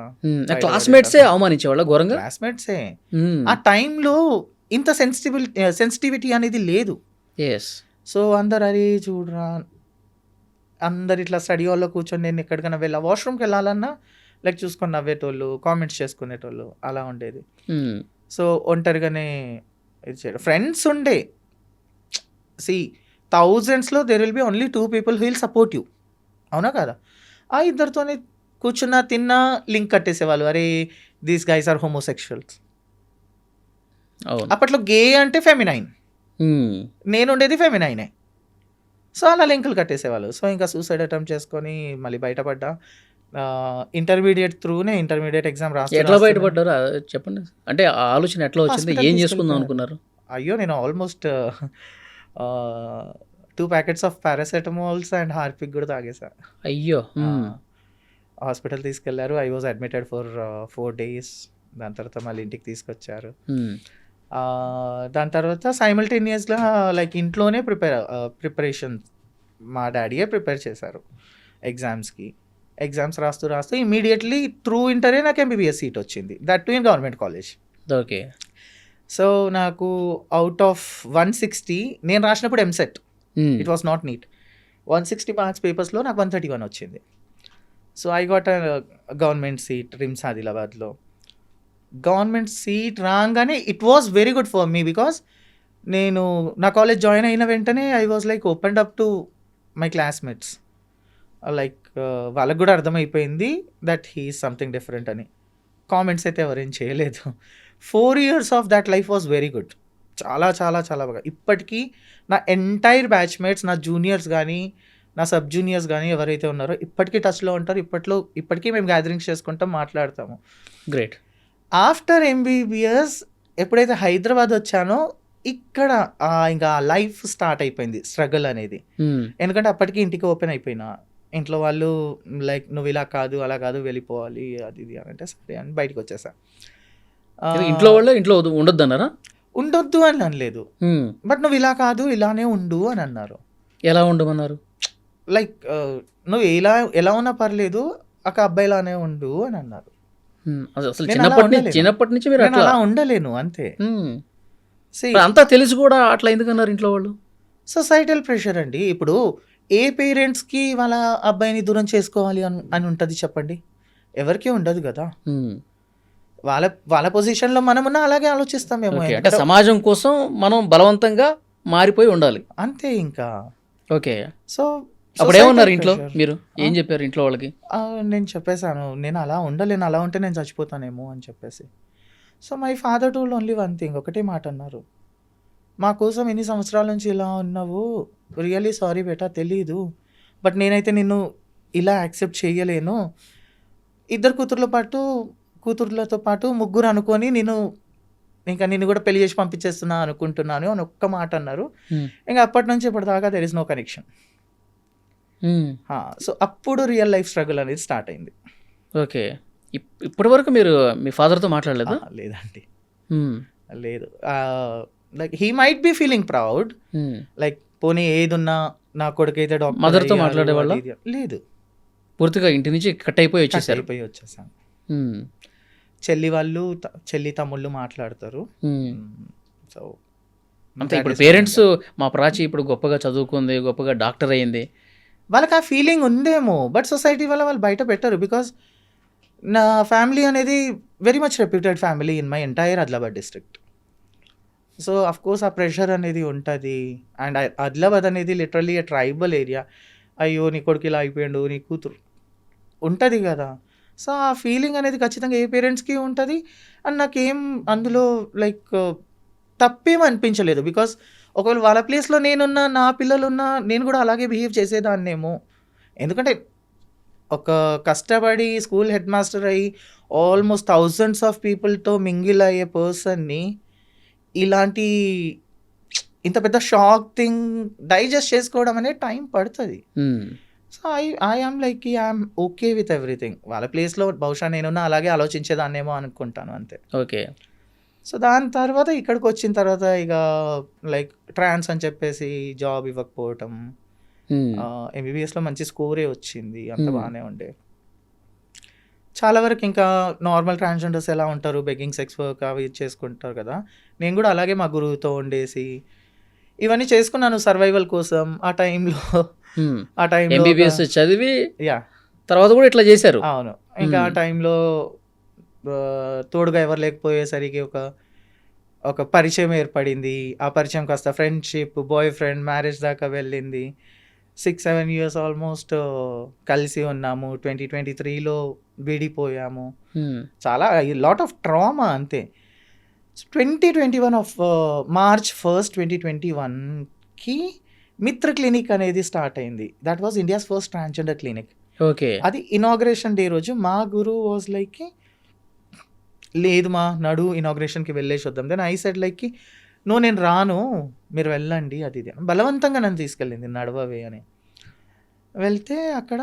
క్లాస్మేట్సే అవమానించేవాళ్ళ ఘోరంగా. క్లాస్మేట్సే. ఆ టైంలో ఇంత సెన్సిటివిటీ అనేది లేదు. సో అందరు అరే చూడరా, అందరు ఇట్లా స్టడీ హాల్లో కూర్చొని నేను ఎక్కడికైనా వాష్రూమ్కి వెళ్ళాలన్నా లైక్ చూసుకొని నవ్వేటోళ్ళు, కామెంట్స్ చేసుకునేటోళ్ళు, అలా ఉండేది. సో ఒంటరిగానే ఇది చేయడం. ఫ్రెండ్స్ ఉండే, సి థౌజండ్స్లో there will be only 2 people who will support you. అవునా కదా? ఆ ఇద్దరితోనే కూర్చున్నా, తిన్నా, లింక్ కట్టేసేవాళ్ళు. అరే దీస్ గైస్ ఆర్ హోమోసెక్షువల్స్. అప్పట్లో గే అంటే ఫెమినైన్, నేను ఉండేది ఫెమినైనే. సో అలా లింకులు కట్టేసేవాళ్ళు. సో ఇంకా సూసైడ్ అటెంప్ట్ చేసుకొని మళ్ళీ బయటపడ్డా. ఇంటర్మీడియట్ త్రూనే ఇంటర్మీడియట్ ఎగ్జామ్ ఎట్లా బయటపడ్డారు చెప్పండి. అంటే ఆ ఆలోచన ఎట్లా వచ్చింది, ఏం చేసుకుందాం అనుకున్నారు? అయ్యో నేను almost 2 packets of paracetamols and Harpic కూడా తాగేసా. అయ్యో. హాస్పిటల్ తీసుకెళ్లారు. I was admitted for 4 days. దాని తర్వాత మళ్ళీ ఇంటికి తీసుకొచ్చారు. దాని తర్వాత సైమల్టేనియస్గా లైక్ ఇంట్లోనే ప్రిపరేషన్ మా డాడీయే ప్రిపేర్ చేశారు ఎగ్జామ్స్కి. ఎగ్జామ్స్ రాస్తూ ఇమీడియట్లీ త్రూ ఇంటరే నాకు ఎంబీబీఎస్ సీట్ వచ్చింది. That too in government college. Okay. So నాకు అవుట్ ఆఫ్ 160 నేను రాసినప్పుడు EAMCET, it was not NEET. 160 marks పేపర్స్లో నాకు 131 వచ్చింది. So I got a government seat RIMS ఆదిలాబాద్లో. గవర్నమెంట్ సీట్ రాగానే it was very good for me, because నేను నా కాలేజ్ జాయిన్ అయిన వెంటనే I was like opened up to my classmates. Like వాళ్ళకు కూడా అర్థమైపోయింది that he is something different అని. కామెంట్స్ అయితే ఎవరేం చేయలేదు. 4 years of that life was very good. చాలా చాలా చాలా బాగా. ఇప్పటికీ నా ఎంటైర్ బ్యాచ్మేట్స్, నా జూనియర్స్ కానీ నా సబ్ జూనియర్స్ కానీ ఎవరైతే ఉన్నారో ఇప్పటికీ టచ్లో ఉంటారు. ఇప్పటికీ మేము గ్యాదరింగ్స్ చేసుకుంటాం, మాట్లాడతాము. గ్రేట్. ఆఫ్టర్ ఎంబీబీఎస్ ఎప్పుడైతే హైదరాబాద్ వచ్చానో ఇక్కడ ఇంకా లైఫ్ స్టార్ట్ అయిపోయింది, స్ట్రగుల్ అనేది. ఎందుకంటే అప్పటికి ఇంటికి ఓపెన్ అయిపోయినా, ఇంట్లో వాళ్ళు లైక్ నువ్వు ఇలా కాదు అలా కాదు వెళ్ళిపోవాలి అది ఇది అని అంటే సరే అని బయటకు వచ్చేసా. ఇంట్లో వాళ్ళు ఇంట్లో ఉండొద్దు అన్నారా? ఉండొద్దు అని అనలేదు, బట్ నువ్వు ఇలా కాదు ఇలానే ఉండు అని అన్నారు. ఎలా ఉండమన్నారు? లైక్ నువ్వు ఎలా ఉన్నా పర్లేదు, ఒక అబ్బాయిలానే ఉండు అని అన్నారు. అసలు చిన్నప్పటి నుంచి మీరు అలా ఉండలేను అంతే. అంతా తెలిసి కూడా అట్లా ఎందుకన్నారు ఇంట్లో వాళ్ళు? సొసైటల్ ప్రెషర్ అండి. ఇప్పుడు ఏ పేరెంట్స్కి వాళ్ళ అబ్బాయిని దూరం చేసుకోవాలి అని ఉంటుంది చెప్పండి? ఎవరికీ ఉండదు కదా. వాళ్ళ పొజిషన్లో మనం ఉన్నా అలాగే ఆలోచిస్తామేమో. అంటే సమాజం కోసం మనం బలవంతంగా మారిపోయి ఉండాలి అంతే ఇంకా. ఓకే. సో అప్పుడు ఏమన్నారు ఇంట్లో? మీరు ఏం చెప్పారు ఇంట్లో వాళ్ళకి? నేను చెప్పేశాను, నేను అలా ఉండలేను, అలా ఉంటే నేను చచ్చిపోతానేమో అని చెప్పేసి. So my father told only one thing, ఒకటే మాట అన్నారు, మా కోసం ఎన్ని సంవత్సరాల నుంచి ఇలా ఉన్నావు, రియల్లీ సారీ బేటా, తెలీదు, బట్ నేనైతే నిన్ను ఇలా యాక్సెప్ట్ చేయలేను. 2 కూతుర్లతో పాటు 3 అనుకొని నిన్ను కూడా పెళ్లి చేసి పంపించేస్తున్నా అనుకుంటున్నాను అని ఒక్క మాట అన్నారు. ఇంకా అప్పటి నుంచి ఇప్పటిదాకా there is no connection. So అప్పుడు రియల్ లైఫ్ స్ట్రగుల్ అనేది స్టార్ట్ అయింది. ఓకే. ఇప్పటి వరకు మీరు మీ ఫాదర్తో మాట్లాడలేదా? లేదండి, లేదు. Like he might be feeling proud, like పోనీ ఏదున్నా నా కొడుకైతే డాక్టర్. మదర్తో మాట్లాడేవాళ్ళ? లేదు, పూర్తిగా ఇంటి నుంచి కట్ అయిపోయి వచ్చేసాను. చెల్లి తమ్ముళ్ళు మాట్లాడతారు. సో అంతే. ఇప్పుడు పేరెంట్స్ మా ప్రాచి ఇప్పుడు గొప్పగా చదువుకుంది, గొప్పగా డాక్టర్ అయ్యింది, వాళ్ళకి ఆ ఫీలింగ్ ఉందేమో, బట్ సొసైటీ వల్ల వాళ్ళు బయట పెట్టరు. బికాస్ నా ఫ్యామిలీ అనేది very much reputed family in my entire Adilabad district. So of course ఆ ప్రెషర్ అనేది ఉంటుంది. అండ్ ఆదిలాబాద్ అనేది లిటరల్లీ ఏ ట్రైబల్ ఏరియా. అయ్యో నీ కొడుకు ఇలా అయిపోయాడు, నీ కూతురు ఉంటుంది కదా. సో ఆ ఫీలింగ్ అనేది ఖచ్చితంగా ఏ పేరెంట్స్కి ఉంటుంది. అండ్ నాకేం అందులో లైక్ తప్పేం అనిపించలేదు. బికాస్ ఒకవేళ వాళ్ళ ప్లేస్లో నేనున్నా, నా పిల్లలున్నా, నేను కూడా అలాగే బిహేవ్ చేసేదాన్నేమో. ఎందుకంటే ఒక కష్టపడి స్కూల్ హెడ్ మాస్టర్ అయ్యి ఆల్మోస్ట్ థౌజండ్స్ ఆఫ్ పీపుల్తో మింగిల్ అయ్యే పర్సన్ని ఇలాంటి ఇంత పెద్ద షాక్ థింగ్ డైజెస్ట్ చేసుకోవడం అనేది టైం పడుతుంది. Hmm. So I am like I'm okay with everything. వాళ్ళ ప్లేస్లో బహుశా నేనున్నా అలాగే ఆలోచించేదాన్నేమో అనుకుంటాను అంతే. ఓకే. సో దాని తర్వాత ఇక్కడికి వచ్చిన తర్వాత ఇక లైక్ ట్రాన్స్ అని చెప్పేసి జాబ్ ఇవ్వకపోవటం, మ్మ్. ఎంబీబీఎస్లో మంచి స్కోరే వచ్చింది, అంత Hmm. బాగానే ఉండే. చాలా వరకు ఇంకా నార్మల్ ట్రాన్స్జెండర్స్ ఎలా ఉంటారు, బెగ్గింగ్ సెక్స్ వర్క్ అవి చేసుకుంటారు కదా, నేను కూడా అలాగే మా గురువుతో ఉండేసి ఇవన్నీ చేసుకున్నాను సర్వైవల్ కోసం. ఆ టైంలో మ్మ్. ఆ టైంలో ఎంబీబీఎస్ చదివి యా తర్వాత కూడా ఇట్లా చేశారు. అవును. ఇంకా ఆ Hmm. టైంలో తోడుగా ఎవరు లేకపోయేసరికి ఒక పరిచయం ఏర్పడింది. ఆ పరిచయం కాస్త ఫ్రెండ్షిప్, బాయ్ ఫ్రెండ్, మ్యారేజ్ దాకా వెళ్ళింది. 6-7 ఇయర్స్ ఆల్మోస్ట్ కలిసి ఉన్నాము. 2023లో విడిపోయాము. మ్మ్. చాలా లాట్ ఆఫ్ ట్రామా అంతే. 2021 ఆఫ్ మార్చ్ 1st 2021కి మిత్ర క్లినిక్ అనేది స్టార్ట్ అయింది. That was India's first transgender clinic. Okay. అది ఇనాగ్రేషన్ డే రోజు మా గురువు వాజ్ లైక్ లేదు మా నడు ఇనాగ్రేషన్కి వెళ్ళేసి వద్దాం. దెన్ ఐ సెడ్ లైక్ నేను రాను, మీరు వెళ్ళండి అది ఇది అని. బలవంతంగా నన్ను తీసుకెళ్ళింది నడవవే అని. వెళ్తే అక్కడ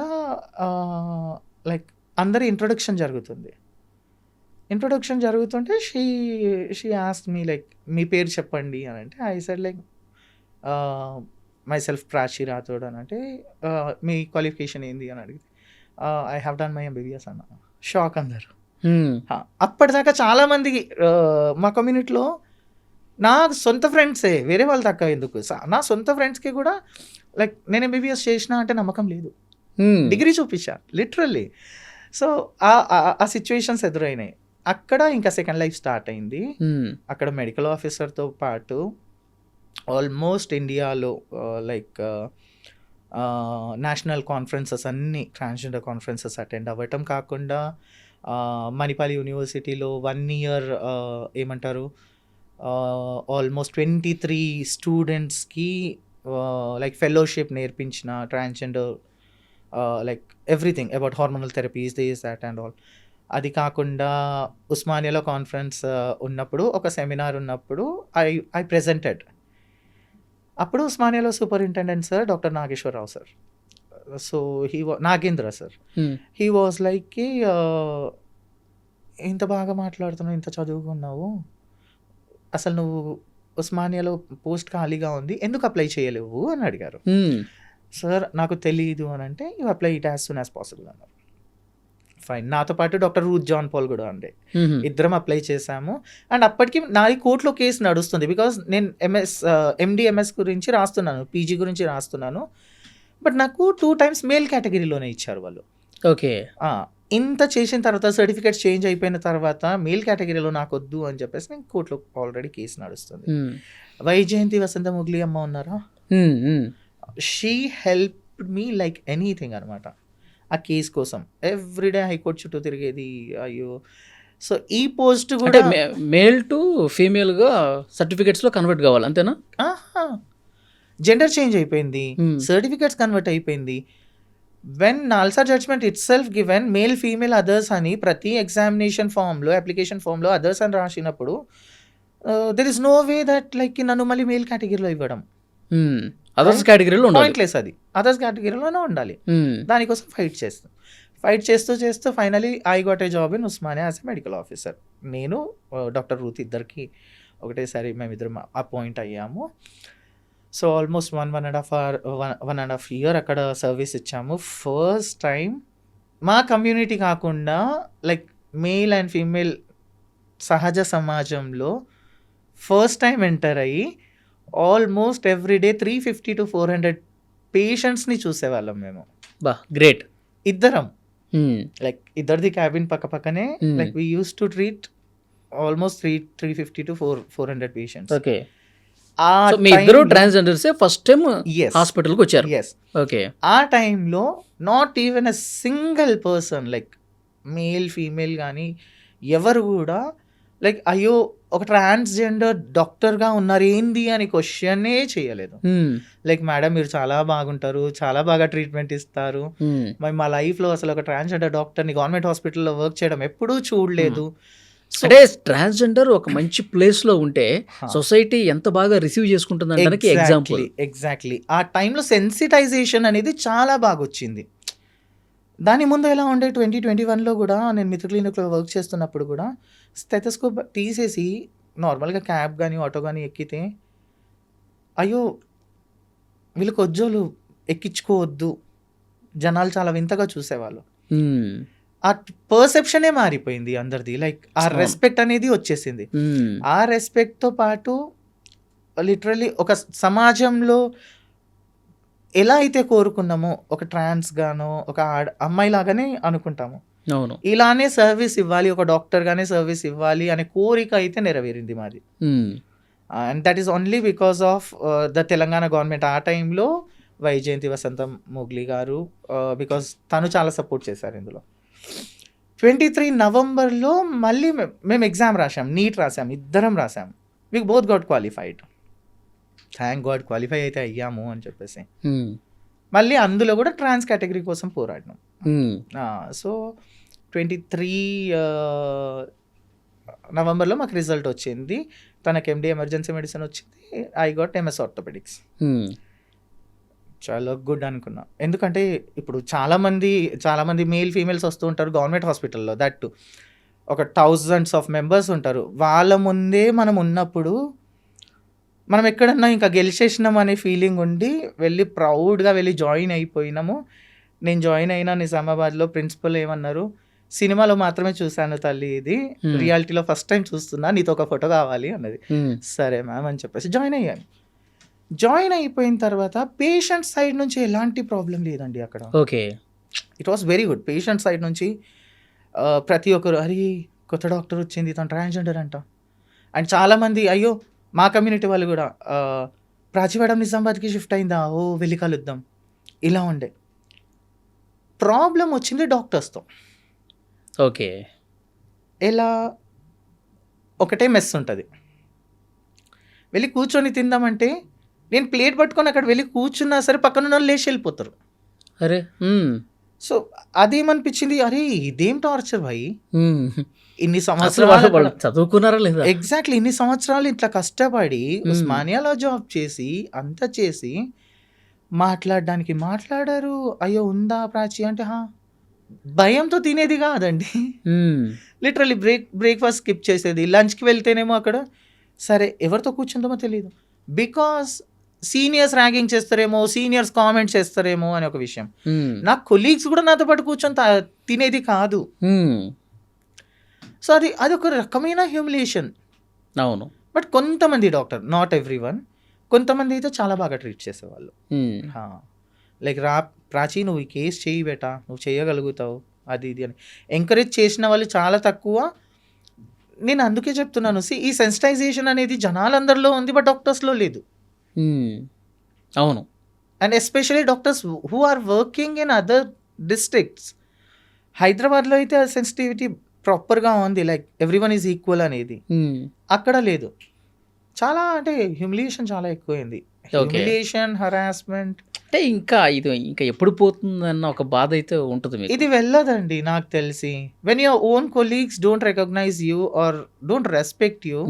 లైక్ అందరి ఇంట్రొడక్షన్ జరుగుతుంది. ఇంట్రొడక్షన్ జరుగుతుంటే షీ ఆస్క్డ్ మీ లైక్ మీ పేరు చెప్పండి అని అంటే I said like myself Prachi Rathod అని అంటే మీ క్వాలిఫికేషన్ ఏంది అని అడిగితే I have done my MBBS అన్న. షాక్ అందరు. మ్మ్. అప్పటిదాకా చాలామంది మా కమ్యూనిటీలో నా సొంత ఫ్రెండ్సే, వేరే వాళ్ళు తక్కువ ఎందుకు, నా సొంత ఫ్రెండ్స్కి కూడా లైక్ నేను ఎంబీబీఎస్ చేసిన అంటే నమ్మకం లేదు. మ్మ్. డిగ్రీ చూపించా లిటరల్లీ. సో ఆ సిచ్యువేషన్స్ ఎదురైనాయి. అక్కడ ఇంకా సెకండ్ లైఫ్ స్టార్ట్ అయింది. మ్మ్. అక్కడ మెడికల్ ఆఫీసర్తో పాటు ఆల్మోస్ట్ ఇండియాలో లైక్ నేషనల్ కాన్ఫరెన్సెస్ అన్ని ట్రాన్స్జెండర్ కాన్ఫరెన్సెస్ అటెండ్ అవ్వటం కాకుండా మణిపాల్ యూనివర్సిటీలో 1 year ఏమంటారు ఆల్మోస్ట్ 23 స్టూడెంట్స్కి లైక్ ఫెలోషిప్ నేర్పించిన transgender like everything about hormonal therapies this that and all. అది కాకుండా ఉస్మానియాలో కాన్ఫరెన్స్ ఉన్నప్పుడు ఒక సెమినార్ ఉన్నప్పుడు ఐ ప్రెజెంటెడ్. అప్పుడు ఉస్మానియాలో superintendent sir doctor Nageswara Rao sir, so Nagendra sir, మ్మ్. హీ వాజ్ లైక్ ఇంత బాగా మాట్లాడుతున్నావు, ఇంత చదువుకున్నావు, అసలు నువ్వు ఉస్మానియాలో పోస్ట్ ఖాళీగా ఉంది, ఎందుకు అప్లై చేయలేవు అని అడిగారు. మ్మ్. సార్ నాకు తెలియదు అని అంటే you apply it as soon as possible అన్నారు. ఫైన్. నాతో పాటు డాక్టర్ రూత్ జాన్ పాల్ కూడా ఉండే. మ్మ్. ఇద్దరం అప్లై చేశాము. అండ్ అప్పటికి నాది కోర్టులో కేసు నడుస్తుంది. బికాజ్ నేను ఎండిఎంఎస్ గురించి రాస్తున్నాను, పీజీ గురించి రాస్తున్నాను. బట్ నాకు 2 times మేల్ కేటగిరీలోనే ఇచ్చారు వాళ్ళు. ఓకే. ఇంత చేసిన తర్వాత సర్టిఫికేట్స్ చేంజ్ అయిపోయిన తర్వాత మేల్ కేటగిరీలో నాకు వద్దు అని చెప్పేసి నేను కోర్టులో ఆల్రెడీ కేసు నడుస్తుంది. మ్మ్. వైజయంతి వసంత ముగ్లి అమ్మ ఉన్నారా, మ్మ్. మ్మ్. She help me like anything అనమాట ఆ కేసు కోసం. ఎవ్రీడే హైకోర్టు చుట్టూ తిరిగేది. అయ్యో. సో ఈ పోస్ట్ అంటే కూడా మేల్ టు ఫీమేల్గా సర్టిఫికేట్స్లో కన్వర్ట్ కావాలి అంతేనా? జెండర్ చేంజ్ అయిపోయింది, Hmm. సర్టిఫికేట్స్ కన్వర్ట్ అయిపోయింది. When NALSA judgment it self given male female others అని ప్రతి ఎగ్జామినేషన్ ఫామ్లో అప్లికేషన్ ఫామ్లో అదర్స్ అని రాసినప్పుడు there is no way that like నన్ను మళ్ళీ మేల్ కేటగిరీలో ఇవ్వడం అదర్స్ కేటగిరీలో ఉండాలి. పాయింట్లెస్. అది అదర్స్ కేటగిరీలోనే ఉండాలి. మ్మ్. దానికోసం ఫైట్ చేస్తూ finally I got a job in Osmania as a medical officer. నేను డాక్టర్ రూత్ ఇద్దరికి ఒకటేసారి మేమిద్దరం అపాయింట్ అయ్యాము. సో ఆల్మోస్ట్ 1.5 year అక్కడ సర్వీస్ ఇచ్చాము. ఫస్ట్ టైం మా కమ్యూనిటీ కాకుండా లైక్ మేల్ అండ్ ఫీమేల్ సహజ సమాజంలో ఫస్ట్ టైం ఎంటర్ అయ్యి ఆల్మోస్ట్ ఎవ్రీడే 350 to 400 పేషెంట్స్ని చూసేవాళ్ళం మేము బా గ్రేట్. ఇద్దరం. లైక్ ఇద్దరిది క్యాబిన్ పక్క పక్కనే. Hmm. Like we use to treat almost 350 to 400 patients. Okay. మీ ఇద్దరు ట్రాన్స్జెండర్సే ఫస్ట్ టైం హాస్పిటల్కి వచ్చారు. ఎస్. ఓకే. ఆ టైంలో not even a single person like male female కానీ ఎవరు కూడా లైక్ అయ్యో ఒక ట్రాన్స్జెండర్ డాక్టర్గా ఉన్నారు ఏంది అని క్వశ్చనే చేయలేదు. లైక్ మేడం మీరు చాలా బాగుంటారు, చాలా బాగా ట్రీట్మెంట్ ఇస్తారు, మరి మా లైఫ్లో అసలు ఒక ట్రాన్స్జెండర్ డాక్టర్ని గవర్నమెంట్ హాస్పిటల్లో వర్క్ చేయడం ఎప్పుడూ చూడలేదు, అంటే ట్రాన్స్జెండర్ ఒక మంచి ప్లేస్లో ఉంటే Huh. సొసైటీ ఎంత బాగా రిసీవ్ చేసుకుంటుంది అనడానికి ఎగ్జాంపుల్. ఎగ్జాక్ట్లీ ఆ టైంలో సెన్సిటైజేషన్ అనేది చాలా బాగా వచ్చింది. దాని ముందు ఎలా ఉండే 2021లో కూడా నేను మిత్ర క్లినిక్లో వర్క్ చేస్తున్నప్పుడు కూడా స్టెథోస్కోప్ తీసేసి నార్మల్గా క్యాబ్ కానీ ఆటో కానీ ఎక్కితే అయ్యో వీళ్ళు కొజ్జోలు ఎక్కించుకోవద్దు జనాలు చాలా వింతగా చూసేవాళ్ళు. ఆ పర్సెప్షనే మారిపోయింది అందరిది. లైక్ ఆ అవును. రెస్పెక్ట్ అనేది వచ్చేసింది. ఆ రెస్పెక్ట్తో పాటు లిటరలీ ఒక సమాజంలో ఎలా అయితే కోరుకున్నామో ఒక ట్రాన్స్ గానో ఒక అమ్మాయి లాగానే అనుకుంటాము, అవును. ఇలానే సర్వీస్ ఇవ్వాలి, ఒక డాక్టర్ గానే సర్వీస్ ఇవ్వాలి అనే కోరిక అయితే నెరవేరింది మాది. And that is only because of the Telangana government. ఆ టైంలో వైజయంతి వసంత మొగ్లీ గారు, బికాస్ తను చాలా సపోర్ట్ చేశారు ఇందులో. 23 నవంబర్లో మళ్ళీ మేము ఎగ్జామ్ రాసాం, నీట్ రాసాం, ఇద్దరం రాసాం. We both got qualified. Thank God qualify అయితే అయ్యాము అని చెప్పేసి మళ్ళీ అందులో కూడా ట్రాన్స్ కేటగిరీ కోసం పోరాడినాం. సో 23 నవంబర్లో మాకు రిజల్ట్ వచ్చింది. తనకి ఎండి ఎమర్జెన్సీ మెడిసిన్ వచ్చింది, ఐ గాట్ ఎంఎస్ ఆర్థోపెడిక్స్. చాలా గుడ్ అనుకున్నా. ఎందుకంటే ఇప్పుడు చాలామంది మేల్ ఫీమేల్స్ వస్తూ ఉంటారు గవర్నమెంట్ హాస్పిటల్లో, దట్ ఒక థౌజండ్స్ ఆఫ్ మెంబర్స్ ఉంటారు. వాళ్ళ ముందే మనం ఉన్నప్పుడు మనం ఎక్కడన్నా ఇంకా గెలిచేసినాం అనే ఫీలింగ్ ఉండి వెళ్ళి ప్రౌడ్గా వెళ్ళి జాయిన్ అయిపోయినాము. నేను జాయిన్ అయినా నిజామాబాద్లో. ప్రిన్సిపల్ ఏమన్నారు, సినిమాలో మాత్రమే చూశాను తల్లి, ఇది రియాలిటీలో ఫస్ట్ టైం చూస్తున్నా, నీతో ఒక ఫోటో కావాలి అన్నది. సరే మ్యామ్ అని చెప్పేసి జాయిన్ అయ్యాను. జాయిన్ అయిపోయిన తర్వాత పేషెంట్ సైడ్ నుంచి ఎలాంటి ప్రాబ్లం లేదండి అక్కడ. Okay. It was very good. Patient side నుంచి ప్రతి ఒక్కరు అరే కొత్త డాక్టర్ వచ్చింది, తను ట్రాన్స్జెండర్ అంట. అండ్ చాలామంది అయ్యో మా కమ్యూనిటీ వాళ్ళు కూడా ప్రాచి మేడం నిజామాబాద్కి షిఫ్ట్ అయిందా, ఓ వెళ్ళి కలుద్దాం, ఇలా ఉండే. ప్రాబ్లం వచ్చింది డాక్టర్స్తో. ఓకే. ఎలా, ఒకటే మెస్ ఉంటుంది, వెళ్ళి కూర్చొని తిందామంటే నేను ప్లేట్ పట్టుకొని అక్కడ వెళ్ళి కూర్చున్నా సరే పక్కన వాళ్ళు లేచి వెళ్ళిపోతారు. అరే సో అదేమనిపించింది, అరే ఇదేం టార్చర్ భాయ్, ఇన్ని అసలు సంవత్సరాలు వాళ్ళు చదువుకున్నారా లేదా? ఎగ్జాక్ట్లీ ఇన్ని సంవత్సరాలు ఇట్లా కష్టపడి ఉస్మానియాలో జాబ్ చేసి అంతా చేసి మాట్లాడడానికి మాట్లాడారు. అయ్యో ఉందా ప్రాచి అంటే భయంతో తినేది కాదండి. లిటరలీ బ్రేక్ఫాస్ట్ స్కిప్ చేసేది. లంచ్కి వెళ్తేనేమో అక్కడ సరే ఎవరితో కూర్చుంటామో తెలియదు, బికాస్ సీనియర్స్ ర్యాగింగ్ చేస్తారేమో, సీనియర్స్ కామెంట్ చేస్తారేమో అని ఒక విషయం. నా కొలీగ్స్ కూడా నాతో పాటు కూర్చొని తినేది కాదు. సో అది ఒక రకమైన హ్యూమిలియేషన్. అవును. బట్ కొంతమంది డాక్టర్, నాట్ ఎవ్రీ వన్, కొంతమంది అయితే చాలా బాగా ట్రీట్ చేసేవాళ్ళు. లైక్ ప్రాచీ నువ్వు ఈ కేసు చేయి బేటా, నువ్వు చేయగలుగుతావు, అది ఇది అని ఎంకరేజ్ చేసిన వాళ్ళు చాలా తక్కువ. నేను అందుకే చెప్తున్నాను, ఈ సెన్సిటైజేషన్ అనేది జనాలందరిలో ఉంది, బట్ డాక్టర్స్లో లేదు. అవును. And especially doctors who are working in other districts. హైదరాబాద్లో అయితే ఆ సెన్సిటివిటీ ప్రాపర్గా ఉంది, like every one is equal అనేది. అక్కడ లేదు. చాలా అంటే హ్యూమిలియేషన్ చాలా ఎక్కువైంది. Humiliation, harassment. అంటే ఇంకా ఎప్పుడు పోతుందన్న ఒక బాధ అయితే ఉంటుంది మీకు. ఇది వెళ్ళదండి నాకు తెలిసి. When your own colleagues don't recognize you or don't respect you,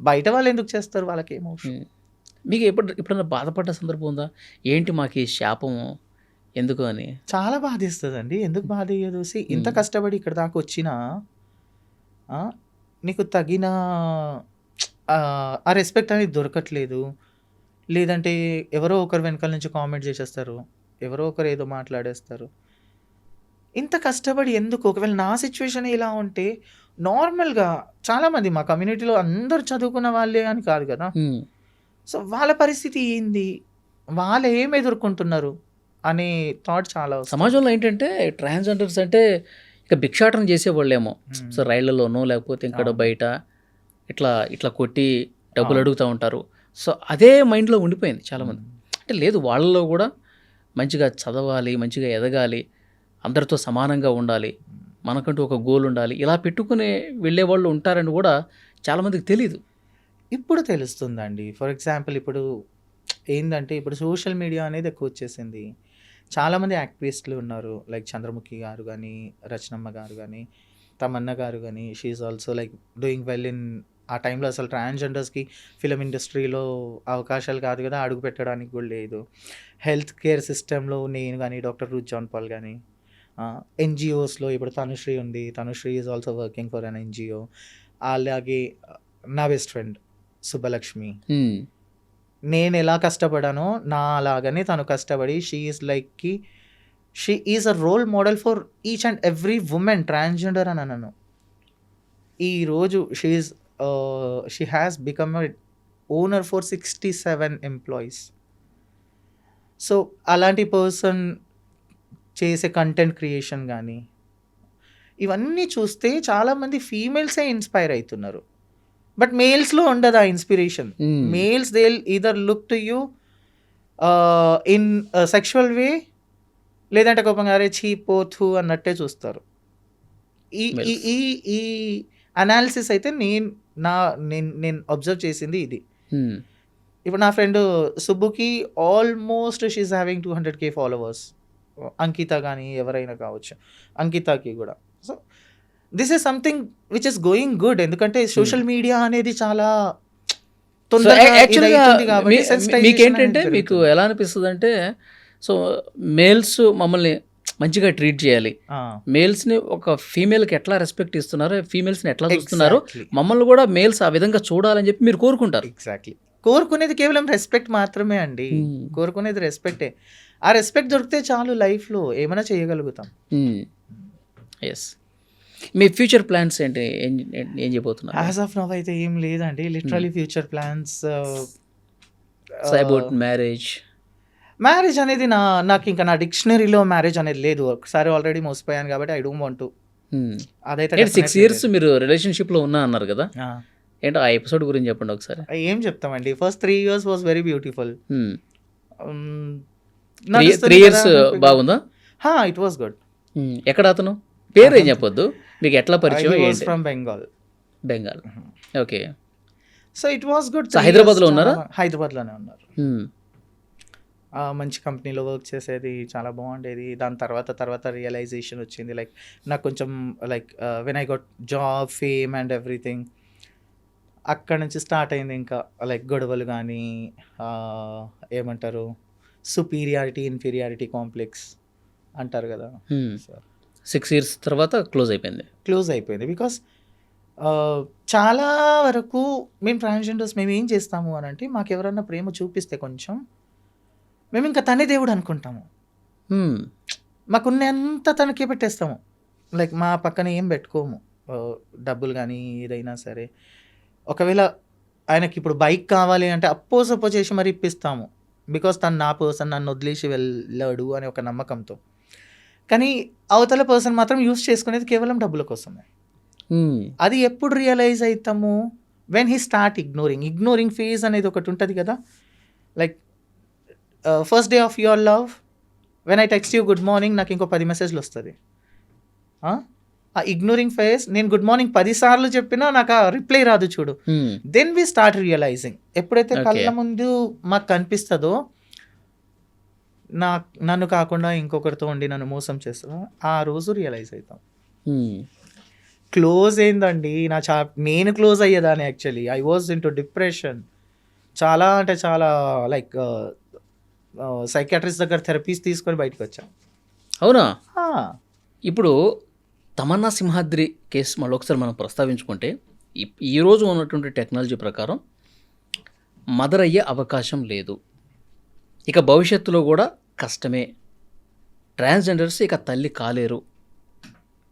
బయట వాళ్ళు ఎందుకు చేస్తారు, వాళ్ళకి ఎమోషన్. మీకు ఎప్పుడైనా బాధపడ్డ సందర్భం ఉందా, ఏంటి మాకు ఈ శాపము ఎందుకు అని? చాలా బాధిస్తుందండి. ఎందుకు బాధ అయ్యేది, ఇంత కష్టపడి ఇక్కడ దాకా వచ్చినా నీకు తగిన ఆ రెస్పెక్ట్ అనేది దొరకట్లేదు. లేదంటే ఎవరో ఒకరు వెనకాల నుంచి కామెంట్ చేసేస్తారు, ఎవరో ఒకరు ఏదో మాట్లాడేస్తారు. ఇంత కష్టపడి ఎందుకు? ఒకవేళ నా సిచ్యువేషన్ ఇలా ఉంటే నార్మల్గా చాలామంది మా కమ్యూనిటీలో అందరూ చదువుకున్న వాళ్ళే అని కాదు కదా. సో వాళ్ళ పరిస్థితి ఏంది, వాళ్ళు ఏం ఎదుర్కొంటున్నారు అనే థాట్ చాలా వస్తుంది. సమాజంలో ఏంటంటే ట్రాన్స్జెండర్స్ అంటే ఇక భిక్షాటన చేసేవాళ్ళేమో. సో రైళ్లలోనూ లేకపోతే ఇక్కడ బయట ఇట్లా కొట్టి డబ్బులు అడుగుతూ ఉంటారు. సో అదే మైండ్లో ఉండిపోయింది చాలామంది. అంటే లేదు, వాళ్ళలో కూడా మంచిగా చదవాలి, మంచిగా ఎదగాలి, అందరితో సమానంగా ఉండాలి, మనకంటూ ఒక గోల్ ఉండాలి, ఇలా పెట్టుకుని వెళ్ళేవాళ్ళు ఉంటారని కూడా చాలామందికి తెలీదు. ఇప్పుడు తెలుస్తుందండి. ఫర్ ఎగ్జాంపుల్ ఇప్పుడు ఏంటంటే ఇప్పుడు సోషల్ మీడియా అనేది ఎక్కువ వచ్చేసింది. చాలామంది యాక్టివిస్టులు ఉన్నారు, లైక్ చంద్రముఖి గారు కానీ, రచనమ్మ గారు కానీ, తమన్నా గారు కానీ she also like doing well in ఆ టైంలో అసలు ట్రాన్స్జెండర్స్కి ఫిలిం ఇండస్ట్రీలో అవకాశాలు కాదు కదా, అడుగు పెట్టడానికి కూడా లేదు. హెల్త్ కేర్ సిస్టంలో నేను కానీ డాక్టర్ రూత్ జాన్ పాల్ కానీ, ఎన్జిఓస్లో ఇప్పుడు తనుశ్రీ ఉంది, Tanushree is also working for an NGO. అలాగే నా బెస్ట్ ఫ్రెండ్ సుబ్బలక్ష్మి, నేను ఎలా కష్టపడానో నా అలాగనే తను కష్టపడి she is a role model for each and every women transgender అని అన్నాను. ఈరోజు she has become a owner for 67 employees. So అలాంటి పర్సన్ చేసే కంటెంట్ క్రియేషన్ కానీ ఇవన్నీ చూస్తే చాలామంది ఫీమేల్సే ఇన్స్పైర్ అవుతున్నారు. బట్ మేల్స్లో ఉండదు ఆ inspiration. Males they either look to you in sexual way, లేదంటే కోపంగా అరే చీపోతు అన్నట్టే చూస్తారు. ఈ అనాలిసిస్ అయితే నేను అబ్జర్వ్ చేసింది ఇది. ఇప్పుడు నా ఫ్రెండ్ సుబ్బుకి almost she's having 200K followers. Ankita కానీ ఎవరైనా కావచ్చు, అంకితకి కూడా. So this is something which is going good. ఎందుకంటే సోషల్ మీడియా అనేది చాలా మీకేంటంటే మీకు ఎలా అనిపిస్తుంది అంటే, సో మేల్స్ మమ్మల్ని మంచిగా ట్రీట్ చేయాలి, మేల్స్ని ఒక ఫీమేల్కి ఎట్లా రెస్పెక్ట్ ఇస్తున్నారు, ఫీమేల్స్ని ఎట్లా చూస్తున్నారు, మమ్మల్ని కూడా మేల్స్ ఆ విధంగా చూడాలని చెప్పి మీరు కోరుకుంటారు. ఎగ్జాక్ట్లీ. కోరుకునేది కేవలం రెస్పెక్ట్ మాత్రమే అండి. కోరుకునేది రెస్పెక్టే. ఆ రెస్పెక్ట్ దొరికితే చాలు, లైఫ్లో ఏమైనా చేయగలుగుతాం. ఎస్. మీ ఫ్యూచర్ ప్లాన్స్ ఏంటి, ఏం చేయబోతున్నారు? యాజ్ ఆఫ్ నౌ అయితే ఏం లేదండి. Literally future plans about marriage అనేది నాకు ఇంకా నా డిక్షనరీలో మ్యారేజ్ అనేది లేదు. ఒకసారి ఆల్రెడీ మోసపోయాను కాబట్టి ఐ డోంట్ వాంట్ టు. అదైతే 6 years మీరు రిలేషన్షిప్లో ఉన్నా అన్నారు కదా, ఏంటో ఆ ఎపిసోడ్ గురించి చెప్పండి ఒకసారి. ఏం చెప్తామండి, first 3 years was very beautiful. 3 years బాగుందా? It was good. ఎక్కడ అతను పేరు ఏం చెప్పొద్దు, మీకు ఎట్లా పరిచయం? From Bengal. Okay. So it was good. హైదరాబాద్లో ఉన్నారా? హైదరాబాద్లోనే ఉన్నారు. మంచి కంపెనీలో వర్క్ చేసేది, చాలా బాగుండేది. దాని తర్వాత రియలైజేషన్ వచ్చింది, లైక్ నాకు కొంచెం like when I got job, fame and everything, అక్కడ నుంచి స్టార్ట్ అయింది ఇంకా లైక్ గొడవలు కానీ, ఏమంటారు, సుపీరియారిటీ ఇన్ఫీరియారిటీ కాంప్లెక్స్ అంటారు కదా. 6 years తర్వాత క్లోజ్ అయిపోయింది. బికాస్ చాలా వరకు మేము ట్రాన్స్జెండర్స్ మేము ఏం చేస్తాము అని అంటే, మాకు ఎవరన్నా ప్రేమ చూపిస్తే కొంచెం మేము ఇంకా తనే దేవుడు అనుకుంటాము. మాకున్నంత తనకే పెట్టేస్తాము. లైక్ మా పక్కన ఏం పెట్టుకోము, డబ్బులు కానీ ఏదైనా సరే. ఒకవేళ ఆయనకి ఇప్పుడు బైక్ కావాలి అంటే అప్పో చేసి మరి ఇప్పిస్తాము, బికాస్ తను నా పర్సన్, నన్ను వదిలేసి వెళ్ళాడు అనే ఒక నమ్మకంతో. కానీ అవతల పర్సన్ మాత్రం యూస్ చేసుకునేది కేవలం డబ్బుల కోసమే. అది ఎప్పుడు రియలైజ్ అవుతాము, when he start ignoring phase అనేది ఒకటి ఉంటుంది కదా. Like first day of your love, when I text you good morning, నాకు ఇంకో 10 మెసేజ్లు వస్తుంది. ఆ ఇగ్నోరింగ్ ఫేజ్, నేను గుడ్ మార్నింగ్ 10 సార్లు చెప్పినా నాకు ఆ రిప్లై రాదు చూడు. Then we start realizing. ఎప్పుడైతే కళ్ళ ముందు మాకు కనిపిస్తుందో, నన్ను కాకుండా ఇంకొకరితో ఉండి నన్ను మోసం చేస్తుందో, ఆ రోజు రియలైజ్ అవుతాం. క్లోజ్ అయిందండి నేను క్లోజ్ అయ్యేదాన్ని. Actually I was in to depression. చాలా అంటే చాలా లైక్ సైకాట్రిస్ట్ దగ్గర థెరపీస్ తీసుకొని బయటకు వచ్చాను. అవునా? ఇప్పుడు తమన్నా సింహాద్రి కేసు మళ్ళీ ఒకసారి మనం ప్రస్తావించుకుంటే, ఈరోజు ఉన్నటువంటి టెక్నాలజీ ప్రకారం మదర్ అయ్యే అవకాశం లేదు, ఇక భవిష్యత్తులో కూడా కష్టమే, ట్రాన్స్జెండర్స్ ఇక తల్లి కాలేరు,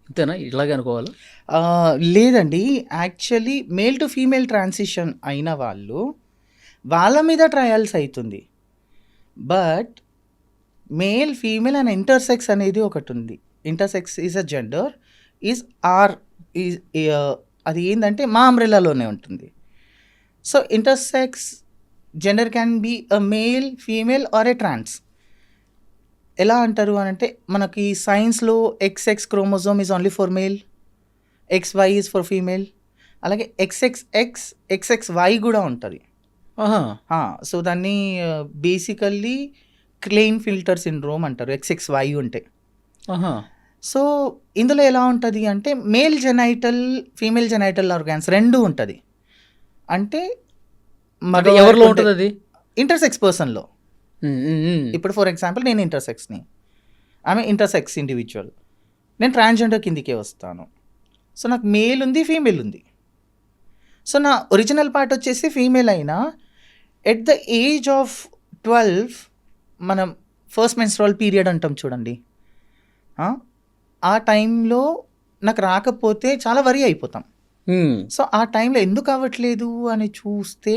అంతేనా? ఇలాగే అనుకోవాలి? లేదండి. Actually male to female transition అయిన వాళ్ళ మీద ట్రయల్స్ అవుతుంది. But male, female and intersects అనేది ఒకటి ఉంది. ఇంటర్సెక్స్ ఈజ్ అ జెండర్, అది ఏంటంటే మా అంబ్రెల్లాలోనే ఉంటుంది. So intersex gender can be a male, female or a trans. ఎలా అంటారు అని అంటే, మనకి సైన్స్లో XX chromosome is only for male, XY is for female. అలాగే XXX, XXY కూడా ఉంటుంది. సో దాన్ని బేసికల్లీ క్లెయిన్ ఫిల్టర్ సిండ్రోమ్ అంటారు, XXY ఉంటే. సో ఇందులో ఎలా ఉంటుంది అంటే male genital female genital organs రెండు ఉంటుంది. అంటే అంటే ఎవరిలో ఉంటుంది అది? ఇంటర్సెక్స్ పర్సన్లో. ఇప్పుడు ఫర్ ఎగ్జాంపుల్ నేను ఇంటర్సెక్స్ని, ఆమె ఇంటర్సెక్స్ ఇండివిజువల్, నేను ట్రాన్స్జెండర్ కిందికే వస్తాను. సో నాకు మేల్ ఉంది, ఫీమేల్ ఉంది. సో నా ఒరిజినల్ పార్ట్ వచ్చేసి ఫీమేల్ అయినా ఎట్ ద ఏజ్ ఆఫ్ 12 మనం ఫస్ట్ మెన్స్ట్రువల్ పీరియడ్ అంటాం చూడండి, ఆ టైంలో నాకు రాకపోతే చాలా వరీ అయిపోతాం. సో ఆ టైంలో ఎందుకు అవ్వట్లేదు అని చూస్తే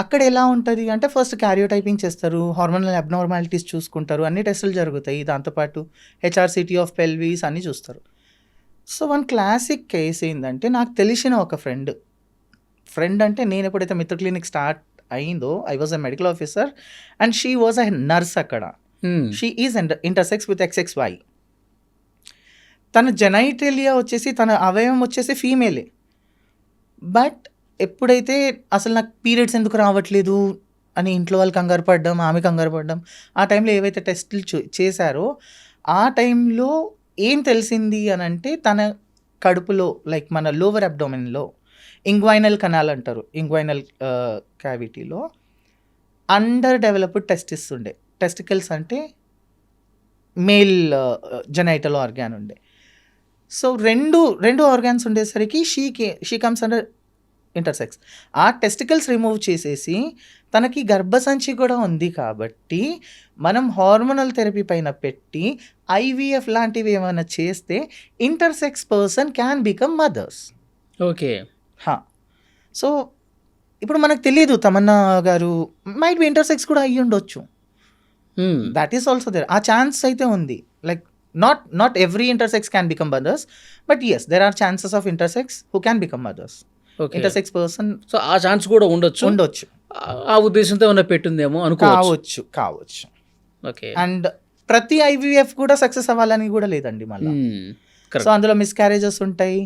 అక్కడ ఎలా ఉంటుంది అంటే ఫస్ట్ క్యారియోటైపింగ్ చేస్తారు, హార్మోనల్ అబ్నార్మాలిటీస్ చూసుకుంటారు, అన్ని టెస్టులు జరుగుతాయి, దాంతోపాటు హెచ్ఆర్సిటీ ఆఫ్ పెల్విస్ అన్నీ చూస్తారు. సో వన్ క్లాసిక్ కేస్ ఏంటంటే నాకు తెలిసిన ఒక ఫ్రెండ్ అంటే నేను ఎప్పుడైతే మిత్ర క్లినిక్ స్టార్ట్ అయిందో I was a medical officer and she was a nurse అక్కడ. She is intersex with XXY. తన జెనైటేలియా వచ్చేసి తన అవయవం వచ్చేసి ఫీమేలే. బట్ ఎప్పుడైతే అసలు నాకు పీరియడ్స్ ఎందుకు రావట్లేదు అని ఇంట్లో వాళ్ళు కంగారు పడ్డం, ఆమె కంగారు పడ్డం, ఆ టైంలో ఏవైతే టెస్టులు చేశారో ఆ టైంలో ఏం తెలిసింది అని అంటే తన కడుపులో లైక్ మన లోవర్ అబ్డోమెన్లో ఇంగ్వైనల్ కనాల్ అంటారు, ఇంగ్వైనల్ క్యావిటీలో అండర్ డెవలప్డ్ టెస్టిస్ ఉండే. టెస్టికల్స్ అంటే మేల్ జెనైటల్ ఆర్గాన్ ఉండే. సో రెండు ఆర్గాన్స్ ఉండేసరికి షీ కమ్స్ అండర్ ఇంటర్సెక్స్. ఆ టెస్టికల్స్ రిమూవ్ చేసేసి తనకి గర్భసంచి కూడా ఉంది కాబట్టి మనం హార్మోనల్ థెరపీ పైన పెట్టి IVF లాంటివి ఏమైనా చేస్తే intersex person can become mothers. Okay. So ఇప్పుడు మనకు తెలియదు, తమన్నా గారు మైట్ బి ఇంటర్సెక్స్ కూడా అయ్యి ఉండొచ్చు. That is also there. ఆ ఛాన్స్ అయితే ఉంది. Like not every intersex can become mothers, but yes, there are chances of intersex who can become mothers. Intersects person. So ఆ ఛాన్స్ కూడా ఉండొచ్చు. ఆ ఉద్దేశంతో ఏమైనా పెట్టిందేమో కావచ్చు. ఓకే. అండ్ ప్రతి IVF కూడా సక్సెస్ అవ్వాలని కూడా లేదండి మళ్ళీ. సో అందులో మిస్క్యారేజెస్ ఉంటాయి,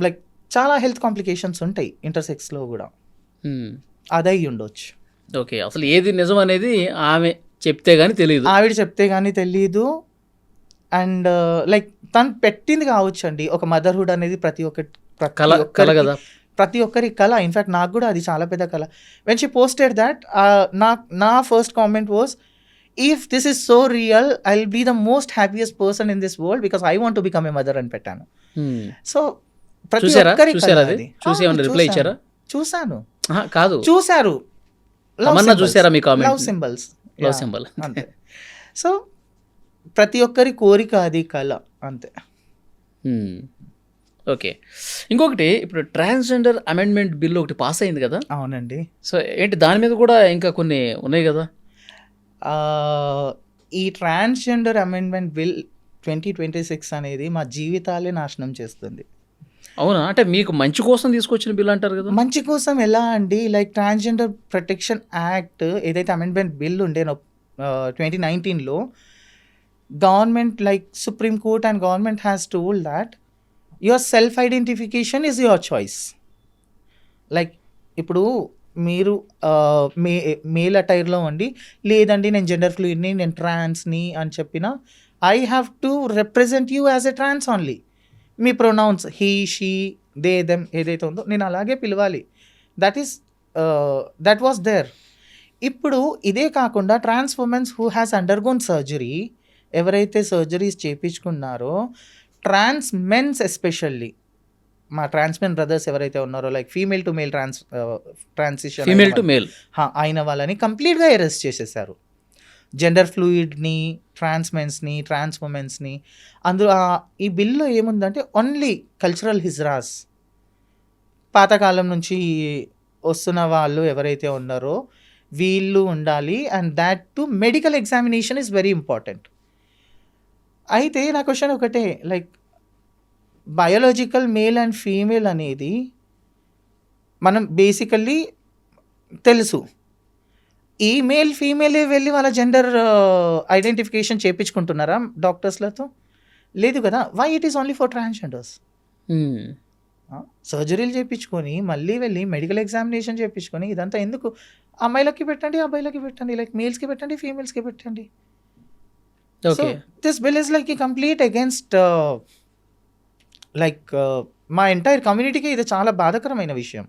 లైక్ చాలా హెల్త్ కాంప్లికేషన్స్ ఉంటాయి ఇంటర్సెక్స్లో కూడా. అదై ఉండొచ్చు. ఓకే. అసలు ఏది నిజం అనేది ఆమె చెప్తే కానీ తెలియదు, ఆవిడ చెప్తే కానీ తెలియదు. అండ్ లైక్ తను పెట్టింది కావచ్చు అండి ఒక మదర్హుడ్ అనేది ప్రతి ఒక్కరి కళ. ఇన్ఫ్యాక్ట్ నాకు కూడా అది చాలా పెద్ద కళ. వెన్ షీ పోస్టెడ్ దాట్ నా first comment was, if this is so real I will be the most happiest person in this world because I want to become a mother అని పెట్టాను. సో ప్రతి ఒక్కరి చూసాను కాదు చూసారు చూసారా మీ కామెంట్? లవ్ సింబల్ అంతే. సో ప్రతి ఒక్కరి కోరిక అది కళ అంతే. ఓకే. ఇంకొకటి ఇప్పుడు ట్రాన్స్జెండర్ అమెండ్మెంట్ బిల్ ఒకటి పాస్ అయింది కదా? అవునండి. సో ఏంటి దాని మీద కూడా ఇంకా కొన్ని ఉన్నాయి కదా? ఈ ట్రాన్స్జెండర్ అమెండ్మెంట్ బిల్ 2026 అనేది మా జీవితాలే నాశనం చేస్తుంది. అవునా? అంటే మీకు మంచి కోసం తీసుకొచ్చిన బిల్ అంటారు కదా? మంచి కోసం ఎలా అండి? లైక్ ట్రాన్స్జెండర్ ప్రొటెక్షన్ యాక్ట్ ఏదైతే అమెండ్మెంట్ బిల్ ఉండేనో 2019లో government like supreme court and government has told that your self identification is your choice. Like ఇప్పుడు మీరు మేల్ అటైర్లో ఉండి లేదండి నేను జెండర్ ఫ్లూయిడ్ని, నేను ట్రాన్స్ని అని చెప్పిన I have to represent you as a trans only. మీ pronouns he, she, they, them ఏదైతే ఉందో నేను అలాగే పిలవాలి. That was there. ఇప్పుడు ఇదే కాకుండా trans womens who has undergone surgery, ఎవరైతే సర్జరీస్ చేయించుకున్నారో, ట్రాన్స్ మెన్స్ ఎస్పెషల్లీ మా ట్రాన్స్ మెన్ బ్రదర్స్ ఎవరైతే ఉన్నారో like female to male transition అయిన వాళ్ళని కంప్లీట్గా అరెస్ట్ చేసేసారు. జెండర్ ఫ్లూయిడ్ని, ట్రాన్స్ మెన్స్ని, ట్రాన్స్ ఉమెన్స్ని. అందులో ఈ బిల్లో ఏముందంటే ఓన్లీ కల్చరల్ హిజ్రాస్, పాతకాలం నుంచి వస్తున్న వాళ్ళు ఎవరైతే ఉన్నారో వీళ్ళు ఉండాలి. And that to medical examination is very important. అయితే నా క్వశ్చన్ ఒకటే, like biological male and female అనేది మనం బేసికల్లీ తెలుసు. ఈ మేల్ ఫీమేలే వెళ్ళి వాళ్ళ జెండర్ ఐడెంటిఫికేషన్ చేయించుకుంటున్నారా డాక్టర్స్లతో? లేదు కదా. Why it is only for transgenders? సర్జరీలు చేయించుకొని మళ్ళీ వెళ్ళి మెడికల్ ఎగ్జామినేషన్ చేయించుకొని ఇదంతా ఎందుకు? అమ్మాయిలకి పెట్టండి, అబ్బాయిలకి పెట్టండి, లైక్ మేల్స్కి పెట్టండి, ఫీమేల్స్కి పెట్టండి. So okay. this bill is like a complete against మా ఎంటైర్ కమ్యూనిటీకి ఇది చాలా బాధాకరమైన విషయం.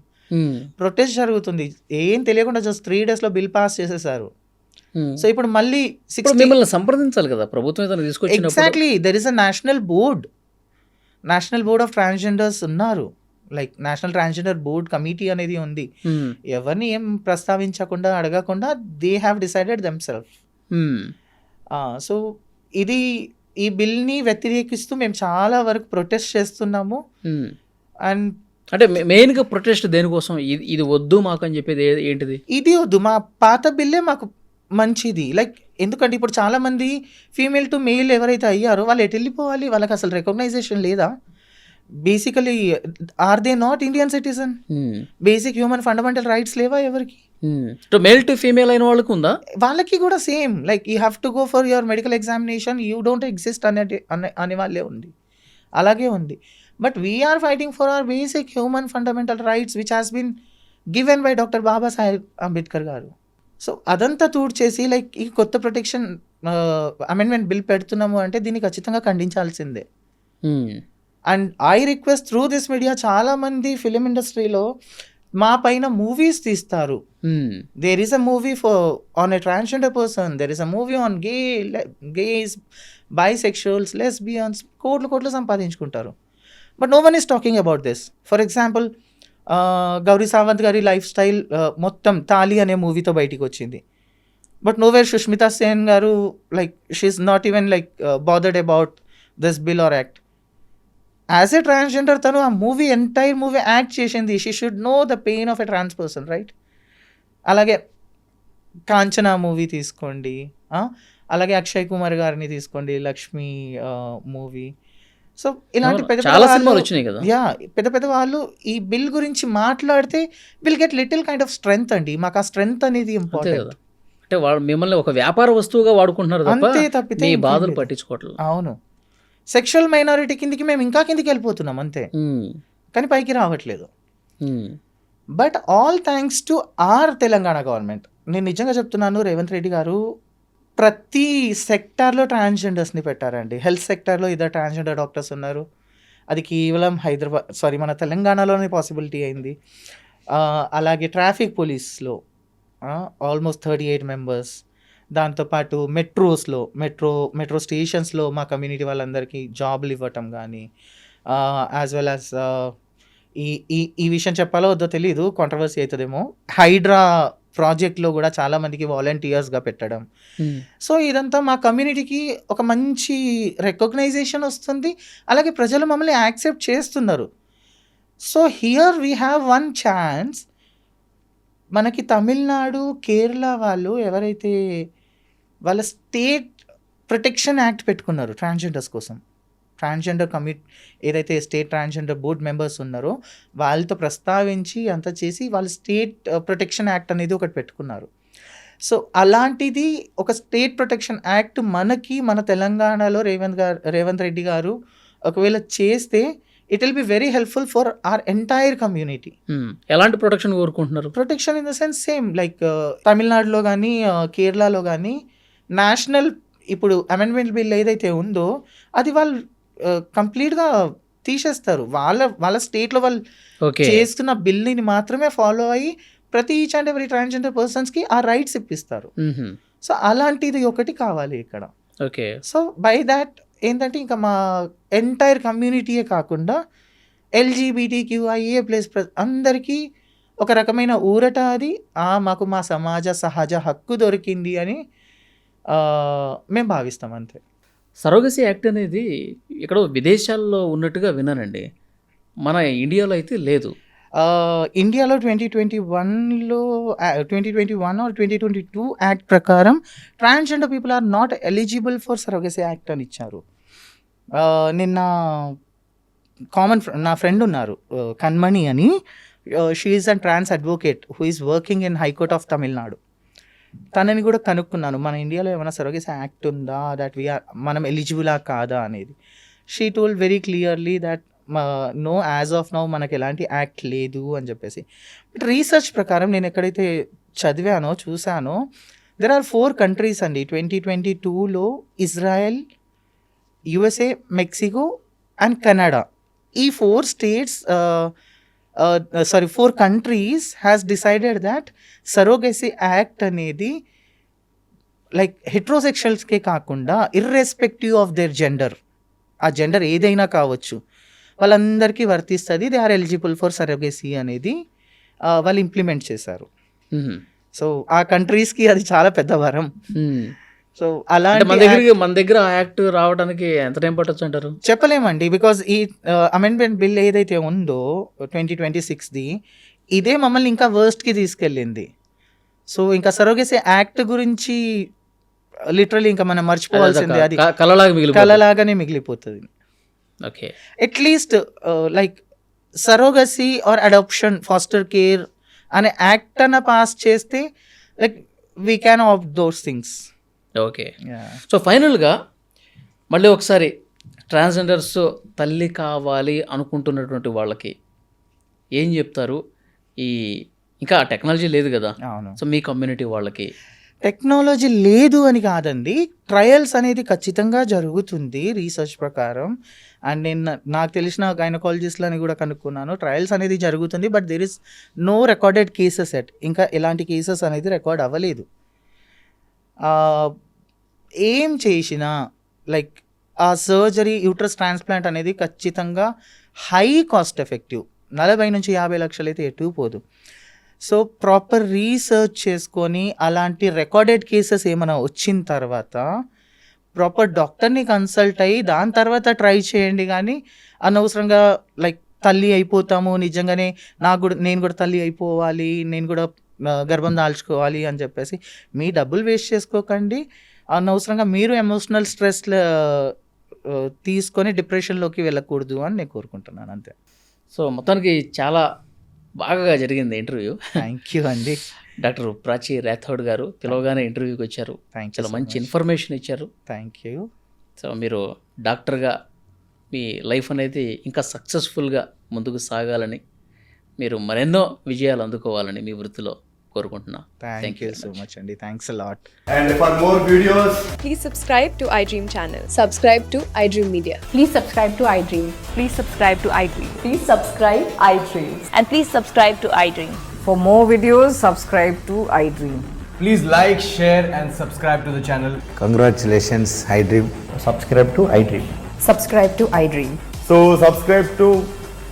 ప్రొటెస్ట్ జరుగుతుంది, ఏం తెలియకుండా జస్ట్ 3 daysలో బిల్ పాస్ చేసేసారు. సో ఇప్పుడు మళ్ళీ ఇప్పుడు మిమ్మల్ని సంప్రదించాలి కదా ప్రభుత్వం ఏదైనా తీసుకొచ్చినప్పుడు. Exactly there is a national board of transgenders ఉన్నారు. Like national transgender board committee అనేది ఉంది. ఎవరిని ఏం ప్రస్తావించకుండా అడగకుండా they have decided themselves. So ఇది ఈ బిల్ని వ్యతిరేకిస్తూ మేము చాలా వరకు ప్రొటెస్ట్ చేస్తున్నాము. అండ్ అంటే మెయిన్గా ప్రొటెస్ట్ దేనికోసం? ఇది వద్దు మాకు అని చెప్పేది ఏంటిది? ఇది వద్దు, మా పాత బిల్లే మాకు మంచిది. లైక్ ఎందుకంటే ఇప్పుడు చాలా మంది ఫీమేల్ టు మేల్ ఎవరైతే అయ్యారో వాళ్ళు ఎటు వెళ్ళిపోవాలి? వాళ్ళకి అసలు రికగ్నైజేషన్ లేదా? Basically are they not Indian citizen? Basic human fundamental rights లేవా ఎవరికి? మేల్ టు ఫీమేల్ అయిన వాళ్ళకి ఉందా? వాళ్ళకి కూడా same. Like you have to go for your medical examination, you don't exist అనే వాళ్ళే ఉంది, అలాగే ఉంది. But we are fighting for our basic human fundamental rights which has been given by doctor Babasaheb Ambedkar గారు. సో అదంతా చేసి లైక్ ఈ కొత్త ప్రొటెక్షన్ అమెండ్మెంట్ బిల్ పెడుతున్నాము అంటే దీన్ని ఖచ్చితంగా ఖండించాల్సిందే. And I request through this media, చాలామంది ఫిలిం ఇండస్ట్రీలో మా పైన మూవీస్ తీస్తారు. There is a movie on a transgender person, there is a movie on gays, bisexuals, lesbians, కోట్లు సంపాదించుకుంటారు. But no one is talking about this. For example Gauri Sawant గారి life style మొత్తం తాలి అనే మూవీతో బయటికి వచ్చింది. బట్ నోవేర్ సుష్మితా సేన్ గారు like she is not even like bothered about this bill or act. As a transgender తను ఆ ఎంటైర్ మూవీ యాక్ట్ చేసింది. She should know the pain of a trans person, right? అలాగే కాంచనా మూవీ తీసుకోండి, అలాగే అక్షయ్ కుమార్ గారిని తీసుకోండి, లక్ష్మి మూవీ. సో ఇలాంటి పెద్ద వాళ్ళు ఈ బిల్ గురించి మాట్లాడితే will get little kind of strength అండి. మాకు ఆ స్ట్రెంగ్త్ అనేది ఇంపార్టెంట్. అంటే వాళ్ళు మిమ్మల్ని ఒక వ్యాపార వస్తువుగా వాడుకుంటున్నారు అంతే తప్పితే మీ బాధలు పట్టించుకోవట్లేదు. అవును, సెక్షువల్ మైనారిటీ కిందికి మేము ఇంకా కిందికి వెళ్ళిపోతున్నాం అంతే, కానీ పైకి రావట్లేదు. But all thanks to our Telangana government. నేను నిజంగా చెప్తున్నాను, రేవంత్ రెడ్డి గారు ప్రతి సెక్టార్లో ట్రాన్స్జెండర్స్ని పెట్టారండి. హెల్త్ సెక్టార్లో ఇద్దరు ట్రాన్స్జెండర్ డాక్టర్స్ ఉన్నారు. అది కేవలం మన తెలంగాణలోనే పాసిబిలిటీ అయింది. అలాగే ట్రాఫిక్ పోలీస్లో ఆల్మోస్ట్ 38 members. దాంతోపాటు మెట్రో స్టేషన్స్లో మా కమ్యూనిటీ వాళ్ళందరికీ జాబ్లు ఇవ్వటం కానీ, యాజ్ వెల్ యాజ్ ఈ విషయం చెప్పాలో వద్దో తెలీదు, కాంట్రవర్సీ అవుతుందేమో, హైడ్రా ప్రాజెక్ట్లో కూడా చాలామందికి వాలంటీర్స్గా పెట్టడం. సో ఇదంతా మా కమ్యూనిటీకి ఒక మంచి రికగ్నైజేషన్ వస్తుంది. అలాగే ప్రజలు మమ్మల్ని యాక్సెప్ట్ చేస్తున్నారు. So here we have one chance. మనకి తమిళనాడు, కేరళ వాళ్ళు ఎవరైతే వాళ్ళ స్టేట్ ప్రొటెక్షన్ యాక్ట్ పెట్టుకున్నారు ట్రాన్స్జెండర్స్ కోసం, ట్రాన్స్జెండర్ ఏదైతే స్టేట్ ట్రాన్స్జెండర్ బోర్డ్ మెంబర్స్ ఉన్నారో వాళ్ళతో ప్రస్తావించి అంతా చేసి వాళ్ళు స్టేట్ ప్రొటెక్షన్ యాక్ట్ అనేది ఒకటి పెట్టుకున్నారు. సో అలాంటిది ఒక స్టేట్ ప్రొటెక్షన్ యాక్ట్ మన తెలంగాణలో రేవంత్ రెడ్డి గారు ఒకవేళ చేస్తే it will be very helpful for our entire community. ఎలాంటి ప్రొటెక్షన్ కోరుకుంటున్నారు? Protection in the sense same like తమిళనాడులో కానీ కేరళలో కానీ నేషనల్ ఇప్పుడు అమెండ్మెంట్ బిల్ ఏదైతే ఉందో అది వాళ్ళు కంప్లీట్గా తీసేస్తారు. వాళ్ళ స్టేట్లో వాళ్ళు చేస్తున్న బిల్ని మాత్రమే ఫాలో అయ్యి ప్రతి ఈచ్ అండ్ ఎవరీ ట్రాన్స్జెండర్ పర్సన్స్కి ఆ రైట్స్ ఇప్పిస్తారు. సో అలాంటిది ఒకటి కావాలి ఇక్కడ. ఓకే. సో బై దాట్ ఏంటంటే ఇంకా మా ఎంటైర్ కమ్యూనిటీయే కాకుండా LGBTQIA+ అందరికీ ఒక రకమైన ఊరట అది. మాకు మా సమాజ సహజ హక్కు దొరికింది అని మేము భావిస్తాం అంతే. సరోగసీ యాక్ట్ అనేది ఇక్కడ విదేశాల్లో ఉన్నట్టుగా విన్నానండి, మన ఇండియాలో అయితే లేదు. ఇండియాలో 2021 or 2022 యాక్ట్ ప్రకారం transgender people are not eligible for surrogacy act అని ఇచ్చారు. నిన్న నా ఫ్రెండ్ ఉన్నారు కన్మణి అని, she is an trans advocate who is working in high court of Tamil Nadu. తనని కూడా కనుక్కున్నాను మన ఇండియాలో ఏమైనా సరోగసీ యాక్ట్ ఉందా, దట్ మనం ఎలిజిబులా కాదా అనేది. She told very clearly that no, as of now మనకి ఎలాంటి యాక్ట్ లేదు అని చెప్పేసి. బట్ రీసెర్చ్ ప్రకారం నేను ఎక్కడైతే చదివానో చూశానో దెర్ ఆర్ 4 కంట్రీస్ అండి 2022లో Israel, USA, Mexico and Canada. ఈ 4 states 4 countries has decided that surrogacy act అనేది లైక్ హెట్రోసెక్షువల్స్కే కాకుండా ఇర్రెస్పెక్టివ్ ఆఫ్ దేర్ జెండర్, ఆ జెండర్ ఏదైనా కావచ్చు, వాళ్ళందరికీ వర్తిస్తుంది. They are eligible for surrogacy అనేది వాళ్ళు ఇంప్లిమెంట్ చేశారు. సో ఆ కంట్రీస్కి అది చాలా పెద్ద వరం. సో అలా మన దగ్గర ఆ యాక్ట్ రావడానికి ఎంత టైం పట్టొచ్చు అంటారు? చెప్పలేమండి, బికాజ్ ఈ అమెండ్మెంట్ బిల్ ఏదైతే ఉందో 2026ది ఇదే మమ్మల్ని ఇంకా వర్స్ట్కి తీసుకెళ్ళింది. సో ఇంకా సరోగసీ యాక్ట్ గురించి లిటరలీ ఇంకా మనం మర్చిపోవాల్సిందే, అది కలలాగానే మిగిలిపోతుంది. Okay, at least like surrogacy or adoption, foster care అనే యాక్ట్ అన్న పాస్ చేస్తే like we can of those things. Okay, so ఫైనల్గా మళ్ళీ ఒకసారి ట్రాన్స్జెండర్స్ తల్లి కావాలి అనుకుంటున్నటువంటి వాళ్ళకి ఏం చెప్తారు? ఈ ఇంకా టెక్నాలజీ లేదు కదా, అవును. సో మీ కమ్యూనిటీ వాళ్ళకి టెక్నాలజీ లేదు అని కాదండి, ట్రయల్స్ అనేది ఖచ్చితంగా జరుగుతుంది రీసెర్చ్ ప్రకారం. అండ్ నేను నాకు తెలిసిన గైనకాలజిస్ట్లని కూడా కనుక్కున్నాను, ట్రయల్స్ అనేది జరుగుతుంది. But there is no recorded cases ఇంకా ఎలాంటి కేసెస్ అనేది రికార్డ్ అవ్వలేదు. ఏం చేసినా లైక్ ఆ సర్జరీ, యూట్రస్ ట్రాన్స్ప్లాంట్ అనేది ఖచ్చితంగా హై కాస్ట్ ఎఫెక్టివ్, 40 నుంచి 50 లక్షలు అయితే ఎటు పోదు. సో ప్రాపర్ రీసెర్చ్ చేసుకొని అలాంటి రికార్డెడ్ కేసెస్ ఏమైనా వచ్చిన తర్వాత ప్రాపర్ డాక్టర్ని కన్సల్ట్ అయ్యి దాని తర్వాత ట్రై చేయండి. కానీ అనవసరంగా లైక్ తల్లి అయిపోతాము, నిజంగానే నేను కూడా తల్లి అయిపోవాలి, నేను కూడా గర్భం దాల్చుకోవాలి అని చెప్పేసి మీ డబ్బులు వేస్ట్ చేసుకోకండి. అనవసరంగా మీరు ఎమోషనల్ స్ట్రెస్ తీసుకొని డిప్రెషన్లోకి వెళ్ళకూడదు అని నేను కోరుకుంటున్నాను, అంతే. సో మొత్తానికి చాలా బాగా జరిగింది ఇంటర్వ్యూ. థ్యాంక్ యూ అండి. డాక్టర్ ప్రాచీ రాథోడ్ గారు పిలవగానే ఇంటర్వ్యూకి వచ్చారు, చాలా మంచి ఇన్ఫర్మేషన్ ఇచ్చారు. Thank you. సో మీరు డాక్టర్గా మీ లైఫ్ అనేది ఇంకా సక్సెస్ఫుల్గా ముందుకు సాగాలని, మీరు మరెన్నో విజయాలు అందుకోవాలని మీ వృత్తిలో కోరుకుంటున్నా. థ్యాంక్ యూ సో మచ్ అండి. Thanks a lot. And for more videos, Please subscribe to iDream channel. Subscribe to iDream Media. Please subscribe to iDream. Please subscribe to iDream. Please subscribe iDream. And please subscribe to iDream. For more videos, subscribe to iDream. please like, share and subscribe to the channel. Congratulations, iDream. Subscribe to iDream. Subscribe to iDream. So subscribe to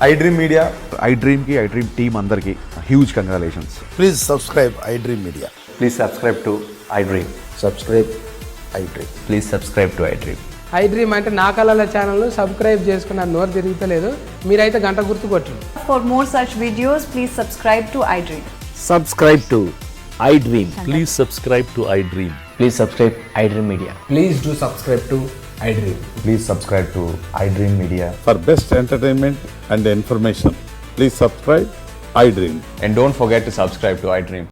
iDream Media. iDream ki iDream team andarki huge congratulations. Please subscribe iDream Media. Please subscribe to iDream. Subscribe iDream. Please subscribe to iDream. iDream అంటే నా కళల channel subscribe చేసుకున్న నోరు తిరుగుతలేదు, మీరైతే గంట గుర్తు కొట్టండి. For more such videos, please subscribe to iDream. Subscribe to iDream. Please subscribe to iDream. Please subscribe iDream Media. Please do subscribe to iDream. Please subscribe to iDream Media. For best entertainment and information, please subscribe iDream. And don't forget to subscribe to iDream.